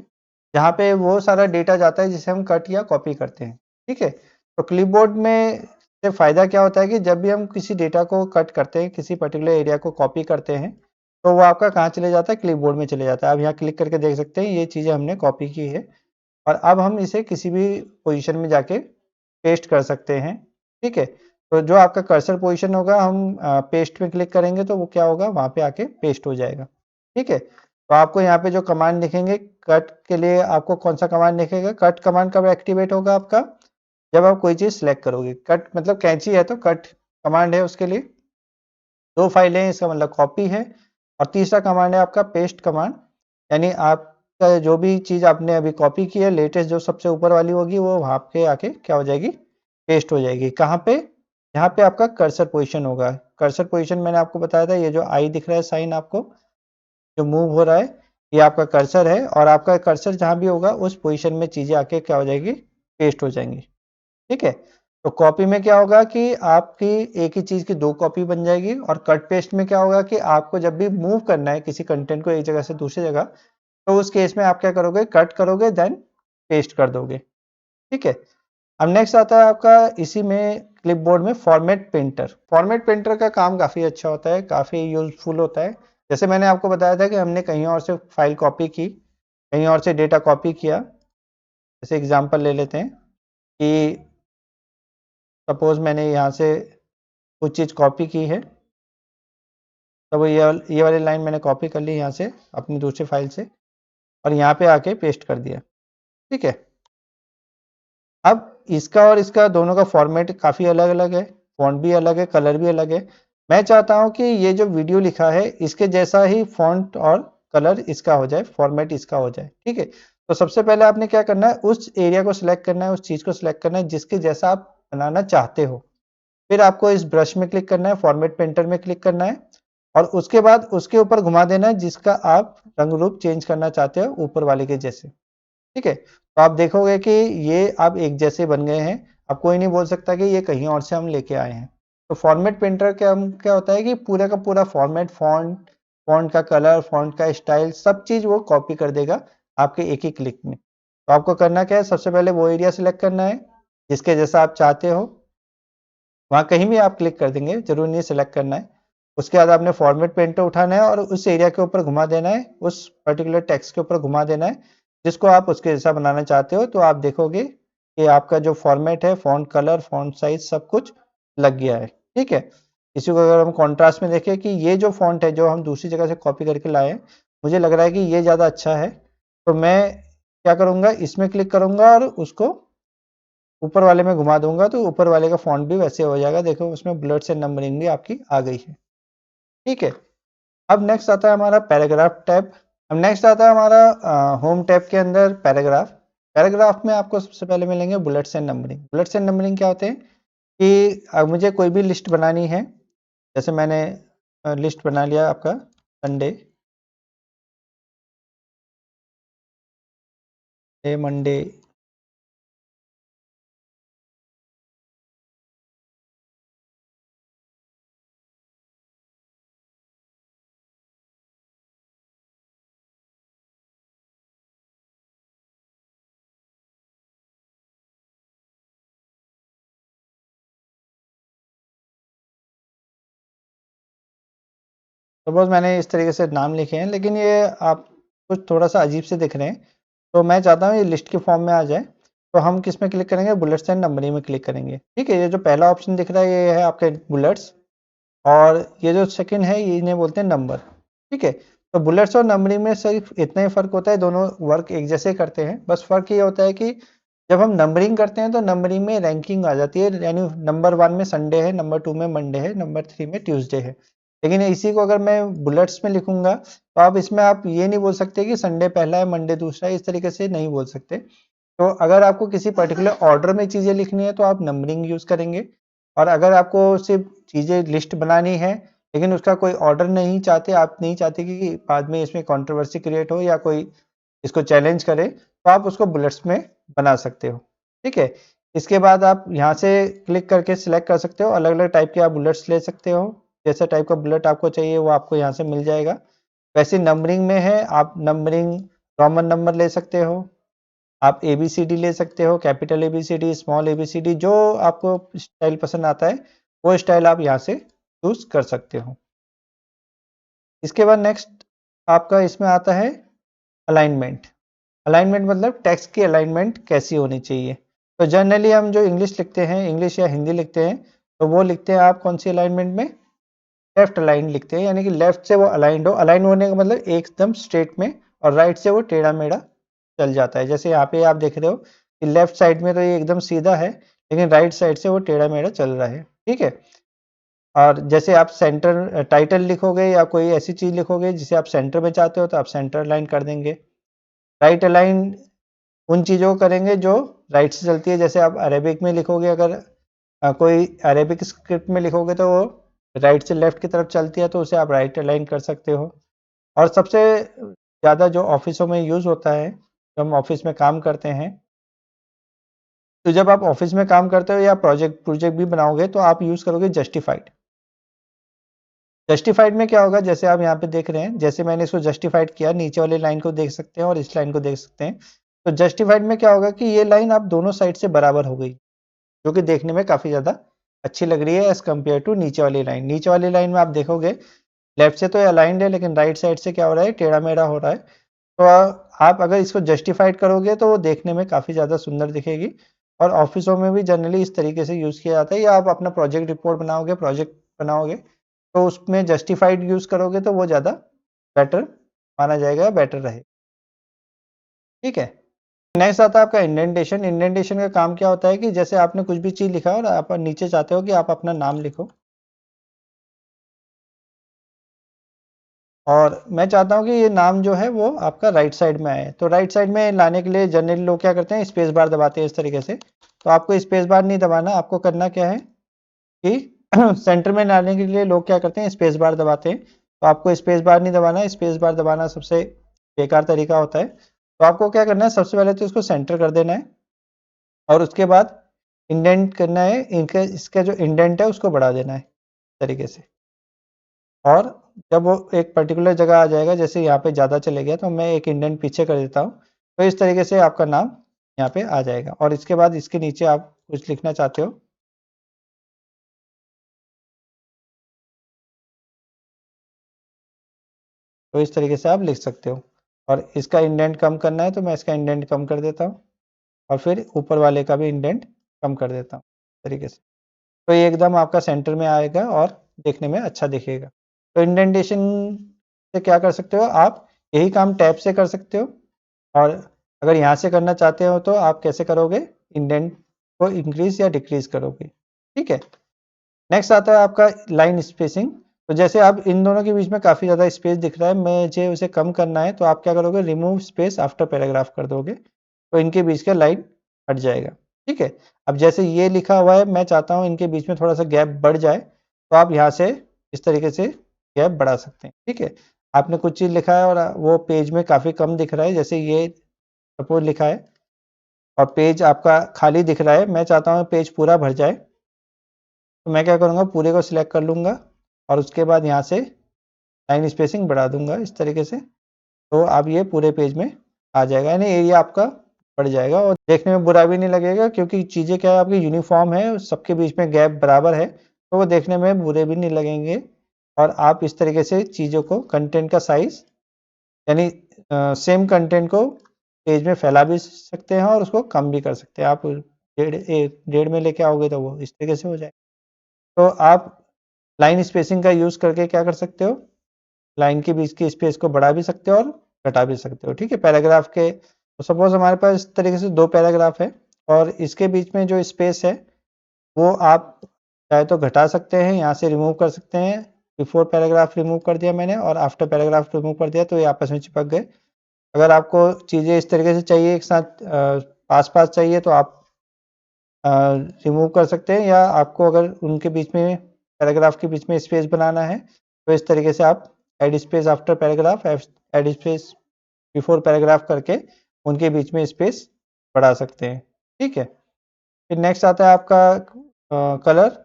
जहाँ पे वो सारा डेटा जाता है जिसे हम कट या कॉपी करते हैं। ठीक है। तो क्लिपबोर्ड में से फ़ायदा क्या होता है कि जब भी हम किसी डेटा को कट करते हैं, किसी पर्टिकुलर एरिया को कॉपी करते हैं, तो वो आपका कहाँ चले जाता है, क्लिपबोर्ड में चले जाता है। आप यहाँ क्लिक करके देख सकते हैं ये चीज़ें हमने कॉपी की है और अब हम इसे किसी भी पोजीशन में जाके पेस्ट कर सकते हैं। ठीक है। तो जो आपका कर्सर पोजीशन होगा, हम पेस्ट में क्लिक करेंगे तो वो क्या होगा, वहाँ पे आके पेस्ट हो जाएगा। ठीक है। तो आपको यहाँ पे जो कमांड दिखेंगे कट के लिए, आपको कौन सा कमांड दिखेगा, कट कमांड कब एक्टिवेट होगा आपका, जब आप कोई चीज़ सेलेक्ट करोगे। कट मतलब कैंची है तो कट कमांड है उसके लिए। दो फाइलें हैं इसका मतलब कॉपी है। और तीसरा कमांड है आपका पेस्ट कमांड, यानी आपका जो भी चीज़ आपने अभी कॉपी की है, लेटेस्ट जो सबसे ऊपर वाली होगी वो वहाँ पे आके क्या हो जाएगी, पेस्ट हो जाएगी। कहाँ पे, यहाँ पे आपका कर्सर पोजीशन होगा। कर्सर पोजीशन मैंने आपको बताया था, ये जो आई दिख रहा है साइन आपको, जो मूव हो रहा है, ये आपका कर्सर है और आपका कर्सर जहाँ भी होगा उस पोजीशन में चीज़ें आके क्या हो जाएगी, पेस्ट हो जाएंगी। ठीक है। तो कॉपी में क्या होगा कि आपकी एक ही चीज की दो कॉपी बन जाएगी और कट पेस्ट में क्या होगा कि आपको जब भी मूव करना है किसी कंटेंट को एक जगह से दूसरी जगह, तो उस केस में आप क्या करोगे, कट करोगे देन पेस्ट कर दोगे। ठीक है। अब नेक्स्ट आता है आपका इसी में क्लिपबोर्ड में फॉर्मेट पेंटर। फॉर्मेट पेंटर का काम काफी अच्छा होता है, काफी यूजफुल होता है। जैसे मैंने आपको बताया था कि हमने कहीं और से फाइल कॉपी की, कहीं और से डेटा कॉपी किया, जैसे एग्जांपल ले लेते हैं कि सपोज मैंने यहाँ से कुछ चीज़ कॉपी की है, तो वो ये वाली लाइन मैंने कॉपी कर ली यहाँ से अपनी दूसरी फाइल से और यहाँ पे आके पेस्ट कर दिया। ठीक है, अब इसका और इसका दोनों का फॉर्मेट काफ़ी अलग अलग है, फॉन्ट भी अलग है, कलर भी अलग है। मैं चाहता हूँ कि ये जो वीडियो लिखा है इसके जैसा ही फॉन्ट और कलर इसका हो जाए, फॉर्मेट इसका हो जाए। ठीक है, तो सबसे पहले आपने क्या करना है, उस एरिया को सिलेक्ट करना है, उस चीज़ को सिलेक्ट करना है जिसके जैसा आप बनाना चाहते हो। फिर आपको इस ब्रश में क्लिक करना है, फॉर्मेट पेंटर में क्लिक करना है और उसके बाद उसके ऊपर घुमा देना है जिसका आप रंग रूप चेंज करना चाहते हो ऊपर वाले के जैसे। ठीक है, तो आप देखोगे कि ये अब एक जैसे बन गए हैं। अब कोई नहीं बोल सकता कि ये कहीं और से हम लेके आए हैं। तो फॉर्मेट पेंटर क्या होता है कि पूरा का पूरा फॉर्मेट, फॉन्ट का कलर, फॉन्ट का स्टाइल, सब चीज वो कॉपी कर देगा आपके एक ही क्लिक में। तो आपको करना क्या है, सबसे पहले वो एरिया सिलेक्ट करना है जिसके जैसा आप चाहते हो, वहां कहीं भी आप क्लिक कर देंगे, जरूर नहीं सिलेक्ट करना है। उसके बाद आपने फॉर्मेट पेंटर उठाना है और उस एरिया के ऊपर घुमा देना है, उस पर्टिकुलर टेक्स्ट के ऊपर घुमा देना है जिसको आप उसके जैसा बनाना चाहते हो। तो आप देखोगे कि आपका जो फॉर्मेट है, फॉन्ट कलर, फॉन्ट साइज सब कुछ लग गया है। ठीक है, इसी को अगर हम कॉन्ट्रास्ट में देखें कि ये जो फॉन्ट है जो हम दूसरी जगह से कॉपी करके लाए हैं, मुझे लग रहा है कि ये ज़्यादा अच्छा है, तो मैं क्या करूँगा, इसमें क्लिक करूँगा और उसको ऊपर वाले में घुमा दूंगा तो ऊपर वाले का फॉन्ट भी वैसे हो जाएगा। देखो उसमें बुलेट्स एंड नंबरिंग भी आपकी आ गई है। ठीक है, अब नेक्स्ट आता है हमारा पैराग्राफ टैब। अब नेक्स्ट आता है हमारा होम टैब के अंदर पैराग्राफ। पैराग्राफ में आपको सबसे पहले मिलेंगे bullets and numbering. Bullets and numbering क्या होते हैं कि मुझे कोई भी लिस्ट बनानी है, जैसे मैंने लिस्ट बना लिया आपका संडे, मंडे, सपोज मैंने इस तरीके से नाम लिखे हैं, लेकिन ये आप कुछ थोड़ा सा अजीब से दिख रहे हैं, तो मैं चाहता हूँ ये लिस्ट के फॉर्म में आ जाए। तो हम किस में क्लिक करेंगे, बुलेट्स एंड नंबरिंग में क्लिक करेंगे। ठीक है, ये जो पहला ऑप्शन दिख रहा है ये है आपके बुलेट्स, और ये जो सेकंड है ये इन्हें बोलते हैं नंबर। ठीक है, तो बुलेट्स और नंबरिंग में सिर्फ इतना ही फर्क होता है, दोनों वर्क एक जैसे करते हैं। बस फर्क ये होता है कि जब हम नंबरिंग करते हैं तो नंबरिंग में रैंकिंग आ जाती है, यानी नंबर 1 में संडे है, नंबर 2 में मंडे है, नंबर 3 में ट्यूसडे है। लेकिन इसी को अगर मैं बुलेट्स में लिखूंगा तो आप इसमें आप ये नहीं बोल सकते कि संडे पहला है, मंडे दूसरा है, इस तरीके से नहीं बोल सकते। तो अगर आपको किसी पर्टिकुलर ऑर्डर में चीज़ें लिखनी है तो आप नंबरिंग यूज़ करेंगे, और अगर आपको सिर्फ चीज़ें लिस्ट बनानी है लेकिन उसका कोई ऑर्डर नहीं चाहते, आप नहीं चाहते कि बाद में इसमें कंट्रोवर्सी क्रिएट हो या कोई इसको चैलेंज करे, तो आप उसको बुलेट्स में बना सकते हो। ठीक है, इसके बाद आप यहाँ से क्लिक करके सिलेक्ट कर सकते हो, अलग अलग टाइप के आप बुलेट्स ले सकते हो, जैसा टाइप का बुलेट आपको चाहिए वो आपको यहाँ से मिल जाएगा। वैसे नंबरिंग में है, आप नंबरिंग रोमन नंबर ले सकते हो, आप ABCD ले सकते हो, कैपिटल ABCD, स्मॉल ABCD, जो आपको स्टाइल पसंद आता है वो स्टाइल आप यहाँ से चूज कर सकते हो। इसके बाद नेक्स्ट आपका इसमें आता है अलाइनमेंट। अलाइनमेंट मतलब टेक्स्ट की अलाइनमेंट कैसी होनी चाहिए। तो जनरली हम जो इंग्लिश लिखते हैं, इंग्लिश या हिंदी लिखते हैं, तो वो लिखते हैं आप कौन सी अलाइनमेंट में, लेफ्ट अलाइन लिखते हैं, यानी कि लेफ्ट से वो अलाइंड हो। अलाइन होने का मतलब एकदम स्ट्रेट में, और राइट से वो टेढ़ा मेढ़ा चल जाता है। जैसे यहाँ पे आप देख रहे हो कि लेफ्ट साइड में तो ये एकदम सीधा है, लेकिन राइट साइड से वो टेढ़ा मेढ़ा चल रहा है। ठीक है, और जैसे आप सेंटर टाइटल लिखोगे या कोई ऐसी चीज लिखोगे जिसे आप सेंटर में चाहते हो तो आप सेंटर अलाइन कर देंगे। राइट अलाइन उन चीजों को करेंगे जो राइट से चलती है, जैसे आप अरेबिक में लिखोगे, अगर कोई अरेबिक स्क्रिप्ट में लिखोगे तो वो राइट से लेफ्ट की तरफ चलती है, तो उसे आप राइट अलाइन कर सकते हो। और सबसे ज़्यादा जो ऑफिसों में यूज़ होता है, जब हम ऑफिस में काम करते हैं, तो जब आप ऑफिस में काम करते हो या प्रोजेक्ट प्रोजेक्ट भी बनाओगे तो आप यूज़ करोगे जस्टिफाइड। जस्टिफाइड में क्या होगा, जैसे आप यहाँ पे देख रहे हैं, जैसे मैंने इसको जस्टिफाइड किया, नीचे वाली लाइन को देख सकते हैं और इस लाइन को देख सकते हैं। तो जस्टिफाइड में क्या होगा कि ये लाइन आप दोनों साइड से बराबर हो गई, जो कि देखने में काफ़ी ज़्यादा अच्छी लग रही है एज कम्पेयर टू नीचे वाली लाइन। नीचे वाली लाइन में आप देखोगे लेफ्ट से तो अलाइंड है, लेकिन राइट साइड से क्या हो रहा है, टेढ़ा मेढ़ा हो रहा है। तो आप अगर इसको जस्टिफाइड करोगे तो वो देखने में काफ़ी ज़्यादा सुंदर दिखेगी, और ऑफिसों में भी जनरली इस तरीके से यूज़ किया जाता है, या आप अपना प्रोजेक्ट रिपोर्ट बनाओगे, प्रोजेक्ट बनाओगे, तो उसमें जस्टिफाइड यूज़ करोगे तो वो ज़्यादा बेटर माना जाएगा, बेटर रहे। ठीक है। नेक्स्ट आता है आपका इंडेंटेशन। इंडेंटेशन का काम क्या होता है कि जैसे आपने कुछ भी चीज़ लिखा और आप नीचे चाहते हो कि आप अपना नाम लिखो, और मैं चाहता हूँ कि ये नाम जो है वो आपका राइट साइड में आए। तो राइट साइड में लाने के लिए जनरली लोग क्या करते हैं, स्पेस बार दबाते हैं इस तरीके से। तो आपको स्पेस बार नहीं दबाना, आपको करना क्या है कि सेंटर में लाने के लिए लोग क्या करते हैं, स्पेस बार दबाते हैं। तो आपको स्पेस बार नहीं दबाना, स्पेस बार दबाना सबसे बेकार तरीका होता है। तो आपको क्या करना है, सबसे पहले तो इसको सेंटर कर देना है, और उसके बाद इंडेंट करना है, इनका इसका जो इंडेंट है उसको बढ़ा देना है तरीके से। और जब वो एक पर्टिकुलर जगह आ जाएगा, जैसे यहाँ पे ज़्यादा चले गया तो मैं एक इंडेंट पीछे कर देता हूँ, तो इस तरीके से आपका नाम यहाँ पे आ जाएगा। और इसके बाद इसके नीचे आप कुछ लिखना चाहते हो तो इस तरीके से आप लिख सकते हो। और इसका इंडेंट कम करना है तो मैं इसका इंडेंट कम कर देता हूँ, और फिर ऊपर वाले का भी इंडेंट कम कर देता हूँ तरीके से। तो ये एकदम आपका सेंटर में आएगा और देखने में अच्छा दिखेगा। तो इंडेंटेशन से क्या कर सकते हो आप, यही काम टैब से कर सकते हो, और अगर यहाँ से करना चाहते हो तो आप कैसे करोगे, इंडेंट को इंक्रीज या डिक्रीज करोगे। ठीक है। नेक्स्ट आता है आपका लाइन स्पेसिंग। तो जैसे अब इन दोनों के बीच में काफ़ी ज़्यादा स्पेस दिख रहा है, मुझे उसे कम करना है, तो आप क्या करोगे, रिमूव स्पेस आफ्टर पैराग्राफ कर दोगे, तो इनके बीच का लाइन हट जाएगा। ठीक है। अब जैसे ये लिखा हुआ है, मैं चाहता हूँ इनके बीच में थोड़ा सा गैप बढ़ जाए, तो आप यहाँ से इस तरीके से गैप बढ़ा सकते हैं। ठीक है। आपने कुछ चीज़ लिखा है और वो पेज में काफ़ी कम दिख रहा है, जैसे ये सपोज लिखा है और पेज आपका खाली दिख रहा है, मैं चाहता हूँ पेज पूरा भर जाए, तो मैं क्या करूँगा, पूरे को सिलेक्ट कर लूँगा, और उसके बाद यहाँ से लाइन स्पेसिंग बढ़ा दूंगा इस तरीके से। तो अब ये पूरे पेज में आ जाएगा, यानी एरिया आपका बढ़ जाएगा, और देखने में बुरा भी नहीं लगेगा, क्योंकि चीज़ें क्या है आपकी यूनिफॉर्म है, सबके बीच में गैप बराबर है, तो वो देखने में बुरे भी नहीं लगेंगे। और आप इस तरीके से चीज़ों को, कंटेंट का साइज, यानी सेम कंटेंट को पेज में फैला भी सकते हैं और उसको कम भी कर सकते हैं। आप डेढ़ में लेके आओगे तो वो इस तरीके से हो जाए। तो आप लाइन स्पेसिंग का यूज़ करके क्या कर सकते हो, लाइन के बीच की स्पेस को बढ़ा भी सकते हो और घटा भी सकते हो। ठीक है। पैराग्राफ के, तो सपोज हमारे पास इस तरीके से दो पैराग्राफ है, और इसके बीच में जो स्पेस है वो आप चाहे तो घटा सकते हैं, यहाँ से रिमूव कर सकते हैं। बिफोर पैराग्राफ रिमूव कर दिया मैंने, और आफ्टर पैराग्राफ रिमूव कर दिया, तो ये आपस में चिपक गए। अगर आपको चीज़ें इस तरीके से चाहिए, एक साथ पास पास चाहिए, तो आप रिमूव कर सकते हैं, या आपको अगर उनके बीच में, पैराग्राफ के बीच में स्पेस बनाना है, तो इस तरीके से आप add space after paragraph, add space before paragraph करके उनके बीच में स्पेस बढ़ा सकते हैं। ठीक है। फिर नेक्स्ट आता है आपका कलर।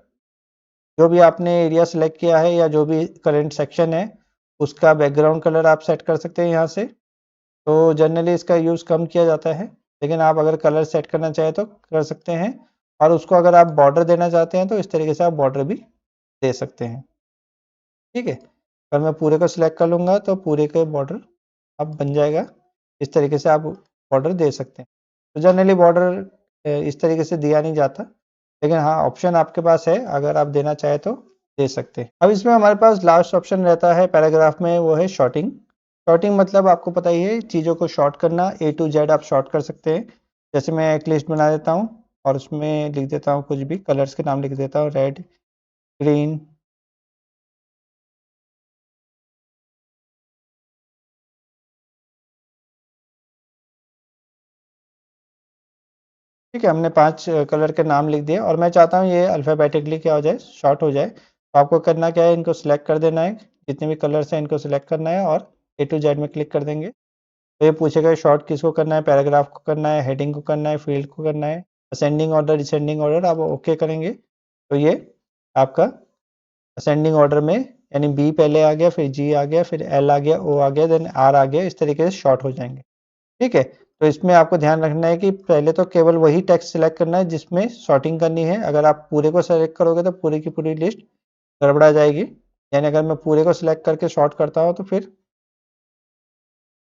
जो भी आपने एरिया सेलेक्ट किया है, या जो भी करंट सेक्शन है, उसका बैकग्राउंड कलर आप सेट कर सकते हैं यहाँ से। तो जनरली इसका यूज़ कम किया जाता है, लेकिन आप अगर कलर सेट करना चाहें तो कर सकते हैं। और उसको अगर आप बॉर्डर देना चाहते हैं, तो इस तरीके से आप बॉर्डर भी दे सकते हैं। ठीक है। अगर मैं पूरे को सिलेक्ट कर लूँगा, तो पूरे के बॉर्डर अब बन जाएगा। इस तरीके से आप बॉर्डर दे सकते हैं। तो जनरली बॉर्डर इस तरीके से दिया नहीं जाता, लेकिन हाँ, ऑप्शन आपके पास है, अगर आप देना चाहें तो दे सकते हैं। अब इसमें हमारे पास लास्ट ऑप्शन रहता है पैराग्राफ में, वो है शॉर्टिंग। शॉर्टिंग मतलब आपको पता ही है, चीज़ों को शॉर्ट करना, ए टू जेड आप शॉर्ट कर सकते हैं। जैसे मैं एक लिस्ट बना देता हूँ, और उसमें लिख देता हूँ कुछ भी, कलर्स के नाम लिख देता हूँ, रेड, ग्रीन। ठीक है, हमने 5 कलर के नाम लिख दिए, और मैं चाहता हूँ ये अल्फ़ाबेटिकली क्या हो जाए, शॉर्ट हो जाए। तो आपको करना क्या है, इनको सिलेक्ट कर देना है, जितने भी कलर्स हैं इनको सिलेक्ट करना है, और ए टू जेड में क्लिक कर देंगे। तो ये पूछेगा शॉर्ट किसको करना है, पैराग्राफ को करना है, हेडिंग को करना है, फील्ड को करना है, असेंडिंग ऑर्डर, डिसेंडिंग ऑर्डर, आप ओके करेंगे, तो ये आपका असेंडिंग ऑर्डर में, यानी बी पहले आ गया, फिर जी आ गया, फिर एल आ गया, ओ आ गया, देन आर आ गया, इस तरीके से शॉर्ट हो जाएंगे। ठीक है। तो इसमें आपको ध्यान रखना है कि पहले तो केवल वही टेक्स्ट सिलेक्ट करना है जिसमें सॉर्टिंग करनी है। अगर आप पूरे को सेलेक्ट करोगे तो पूरी की पूरी लिस्ट गड़बड़ा जाएगी। यानी अगर मैं पूरे को सिलेक्ट करके शॉर्ट करता हूँ, तो फिर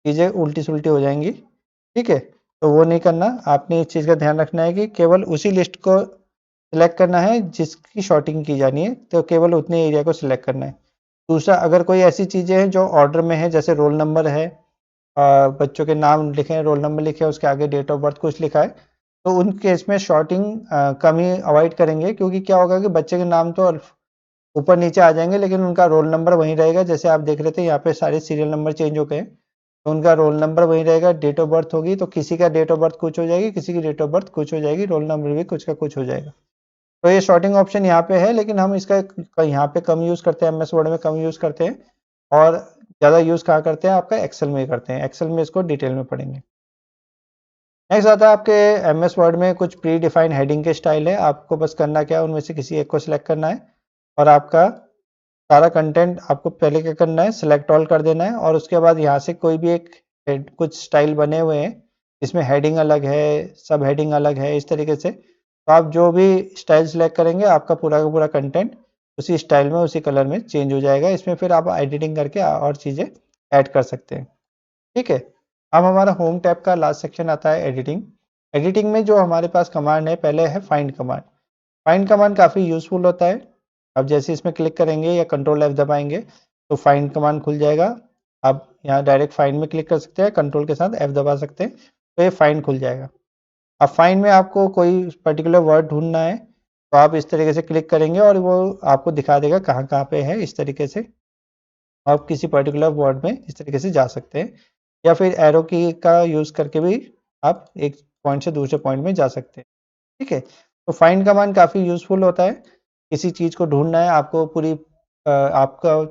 चीज़ें उल्टी सुलटी हो जाएंगी। ठीक है, तो वो नहीं करना। आपने इस चीज़ का ध्यान रखना है कि केवल उसी लिस्ट को सिलेक्ट करना है जिसकी शॉर्टिंग की जानी है, तो केवल उतने एरिया को सिलेक्ट करना है। दूसरा, अगर कोई ऐसी चीज़ें हैं जो ऑर्डर में है, जैसे रोल नंबर है, बच्चों के नाम लिखे हैं, रोल नंबर लिखे हैं, उसके आगे डेट ऑफ बर्थ कुछ लिखा है, तो उन केस में शॉर्टिंग कम ही अवॉइड करेंगे, क्योंकि क्या होगा कि बच्चे के नाम तो ऊपर नीचे आ जाएंगे लेकिन उनका रोल नंबर वहीं रहेगा। जैसे आप देख रहे थे यहाँ पे सारे सीरियल नंबर चेंज हो गए हैं, तो उनका रोल नंबर वहीं रहेगा। डेट ऑफ बर्थ होगी तो किसी का डेट ऑफ बर्थ कुछ हो जाएगी, किसी की डेट ऑफ बर्थ कुछ हो जाएगी, रोल नंबर भी कुछ का कुछ हो जाएगा। तो ये शॉर्टिंग ऑप्शन यहाँ पे है, लेकिन हम इसका यहाँ पे कम यूज़ करते हैं, एमएस वर्ड में कम यूज़ करते हैं, और ज़्यादा यूज़ कहाँ करते हैं, आपका एक्सेल में करते हैं। एक्सेल में इसको डिटेल में पढ़ेंगे। नेक्स्ट आता है आपके एमएस वर्ड में कुछ प्री डिफाइंड हेडिंग के स्टाइल है। आपको बस करना क्या है, उनमें से किसी एक को सिलेक्ट करना है, और आपका सारा कंटेंट आपको पहले क्या करना है, सिलेक्ट ऑल कर देना है, और उसके बाद यहाँ से कोई भी एक कुछ स्टाइल बने हुए हैं, इसमें हेडिंग अलग है, सब हेडिंग अलग है, इस तरीके से। तो आप जो भी स्टाइल सिलेक्ट करेंगे, आपका पूरा का पूरा कंटेंट उसी स्टाइल में, उसी कलर में चेंज हो जाएगा। इसमें फिर आप एडिटिंग करके और चीज़ें ऐड कर सकते हैं। ठीक है, अब हमारा होम टैब का लास्ट सेक्शन आता है एडिटिंग। एडिटिंग में जो हमारे पास कमांड है, पहले है फाइंड कमांड। फाइंड कमांड काफ़ी यूज़फुल होता है। अब जैसे इसमें क्लिक करेंगे या कंट्रोल F दबाएंगे तो फाइंड कमांड खुल जाएगा। आप यहाँ डायरेक्ट फाइंड में क्लिक कर सकते हैं, कंट्रोल के साथ F दबा सकते हैं, तो ये फाइंड खुल जाएगा। अब फाइंड में आपको कोई पर्टिकुलर वर्ड ढूंढना है, तो आप इस तरीके से क्लिक करेंगे और वो आपको दिखा देगा कहाँ कहाँ पे है। इस तरीके से आप किसी पर्टिकुलर वर्ड में इस तरीके से जा सकते हैं, या फिर एरो की का यूज़ करके भी आप एक पॉइंट से दूसरे पॉइंट में जा सकते हैं। ठीक है, तो फाइंड कमांड काफ़ी यूज़फुल होता है। किसी चीज़ को ढूंढना है आपको, पूरी आपका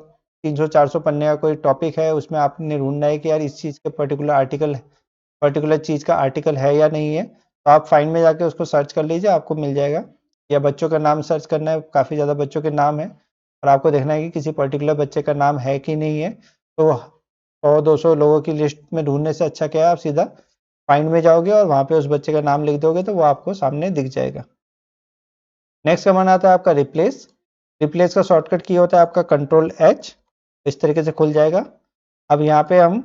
300-400 पन्ने का कोई टॉपिक है, उसमें आपने ढूंढना है कि यार इस चीज़ के पर्टिकुलर चीज़ का आर्टिकल है या नहीं है, तो आप फाइंड में जाके उसको सर्च कर लीजिए, आपको मिल जाएगा। या बच्चों का नाम सर्च करना है, काफ़ी ज़्यादा बच्चों के नाम है और आपको देखना है कि किसी पर्टिकुलर बच्चे का नाम है कि नहीं है, तो 100-200 लोगों की लिस्ट में ढूंढने से अच्छा क्या है, आप सीधा फाइंड में जाओगे और वहाँ पे उस बच्चे का नाम लिख दोगे, तो वो आपको सामने दिख जाएगा। नेक्स्ट कमांड आता है आपका रिप्लेस। रिप्लेस का शॉर्टकट की होता है आपका कंट्रोल H। इस तरीके से खुल जाएगा। अब यहाँ पे हम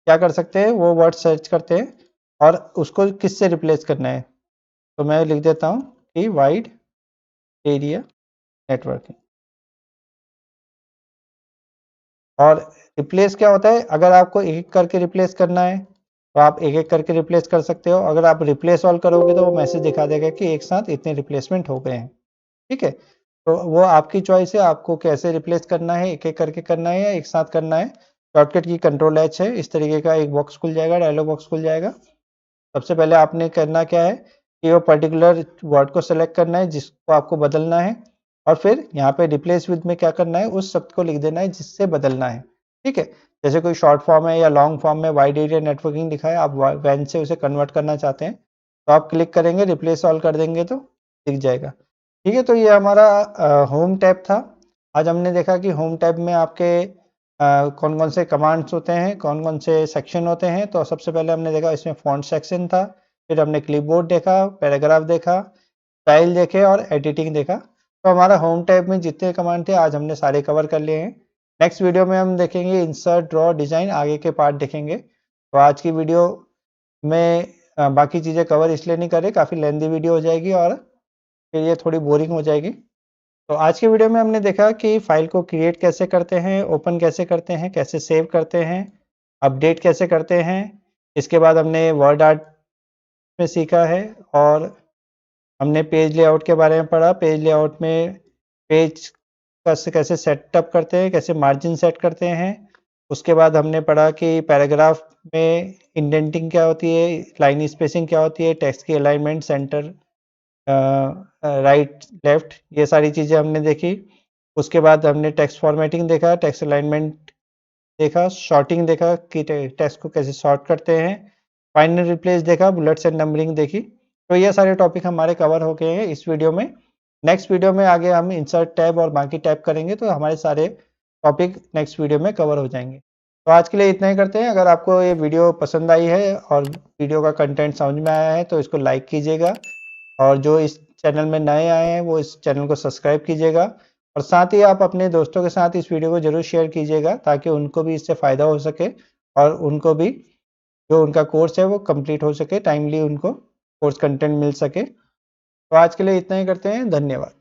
क्या कर सकते हैं, वो वर्ड सर्च करते हैं और उसको किससे रिप्लेस करना है, तो मैं लिख देता हूँ कि वाइड एरिया नेटवर्किंग। और रिप्लेस क्या होता है, अगर आपको एक एक करके रिप्लेस करना है तो आप एक एक करके रिप्लेस कर सकते हो। अगर आप रिप्लेस ऑल करोगे तो वो मैसेज दिखा देगा कि एक साथ इतने रिप्लेसमेंट हो गए हैं। ठीक है, तो वो आपकी चॉइस है, आपको कैसे रिप्लेस करना है, एक एक करके करना है या एक साथ करना है। शॉर्टकट की कंट्रोल H है। इस तरीके का एक बॉक्स खुल जाएगा, डायलॉग बॉक्स खुल जाएगा। सबसे पहले आपने करना क्या है कि वो पर्टिकुलर वर्ड को सेलेक्ट करना है जिसको आपको बदलना है, और फिर यहाँ पे रिप्लेस विद में क्या करना है, उस शब्द को लिख देना है जिससे बदलना है। ठीक है, जैसे कोई शॉर्ट फॉर्म है या लॉन्ग फॉर्म में वाइड एरिया नेटवर्किंग लिखा है, आप वैन से उसे कन्वर्ट करना चाहते हैं, तो आप क्लिक करेंगे, रिप्लेस ऑल कर देंगे तो दिख जाएगा। ठीक है, तो ये हमारा होम टैब था। आज हमने देखा कि होम टैब में आपके कौन कौन से कमांड्स होते हैं, कौन कौन से सेक्शन होते हैं। तो सबसे पहले हमने देखा इसमें फॉन्ट सेक्शन था, फिर हमने क्लिपबोर्ड देखा, पैराग्राफ देखा, स्टाइल देखे और एडिटिंग देखा। तो हमारा होम टैब में जितने कमांड थे आज हमने सारे कवर कर लिए हैं। नेक्स्ट वीडियो में हम देखेंगे इंसर्ट, ड्रॉ, डिजाइन, आगे के पार्ट देखेंगे। तो आज की वीडियो में बाकी चीज़ें कवर इसलिए नहीं कर रहे, काफ़ी लेंदी वीडियो हो जाएगी और फिर ये थोड़ी बोरिंग हो जाएगी। तो आज की वीडियो में हमने देखा कि फाइल को क्रिएट कैसे करते हैं, ओपन कैसे करते हैं, कैसे सेव करते हैं, अपडेट कैसे करते हैं। इसके बाद हमने वर्ड आर्ट में सीखा है, और हमने पेज लेआउट के बारे में पढ़ा। पेज लेआउट में पेज कैसे कैसे सेटअप करते हैं, कैसे मार्जिन सेट करते हैं। उसके बाद हमने पढ़ा कि पैराग्राफ में इंडेंटिंग क्या होती है, लाइन स्पेसिंग क्या होती है, टेक्स्ट की अलाइनमेंट, सेंटर, राइट, लेफ्ट, ये सारी चीज़ें हमने देखी। उसके बाद हमने टेक्स्ट फॉर्मेटिंग देखा, टेक्स्ट अलाइनमेंट देखा, शॉर्टिंग देखा कि टेक्स्ट को कैसे शॉर्ट करते हैं, फाइनल रिप्लेस देखा, बुलेट्स एंड नंबरिंग देखी। तो ये सारे टॉपिक हमारे कवर हो गए हैं इस वीडियो में। नेक्स्ट वीडियो में आगे हम इंसर्ट टैब और बाकी टैब करेंगे, तो हमारे सारे टॉपिक नेक्स्ट वीडियो में कवर हो जाएंगे। तो आज के लिए इतना ही करते हैं। अगर आपको ये वीडियो पसंद आई है और वीडियो का कंटेंट समझ में आया है तो इसको लाइक कीजिएगा, और जो इस चैनल में नए आए हैं वो इस चैनल को सब्सक्राइब कीजिएगा, और साथ ही आप अपने दोस्तों के साथ इस वीडियो को जरूर शेयर कीजिएगा ताकि उनको भी इससे फ़ायदा हो सके और उनको भी जो उनका कोर्स है वो कंप्लीट हो सके, टाइमली उनको कोर्स कंटेंट मिल सके। तो आज के लिए इतना ही करते हैं, धन्यवाद।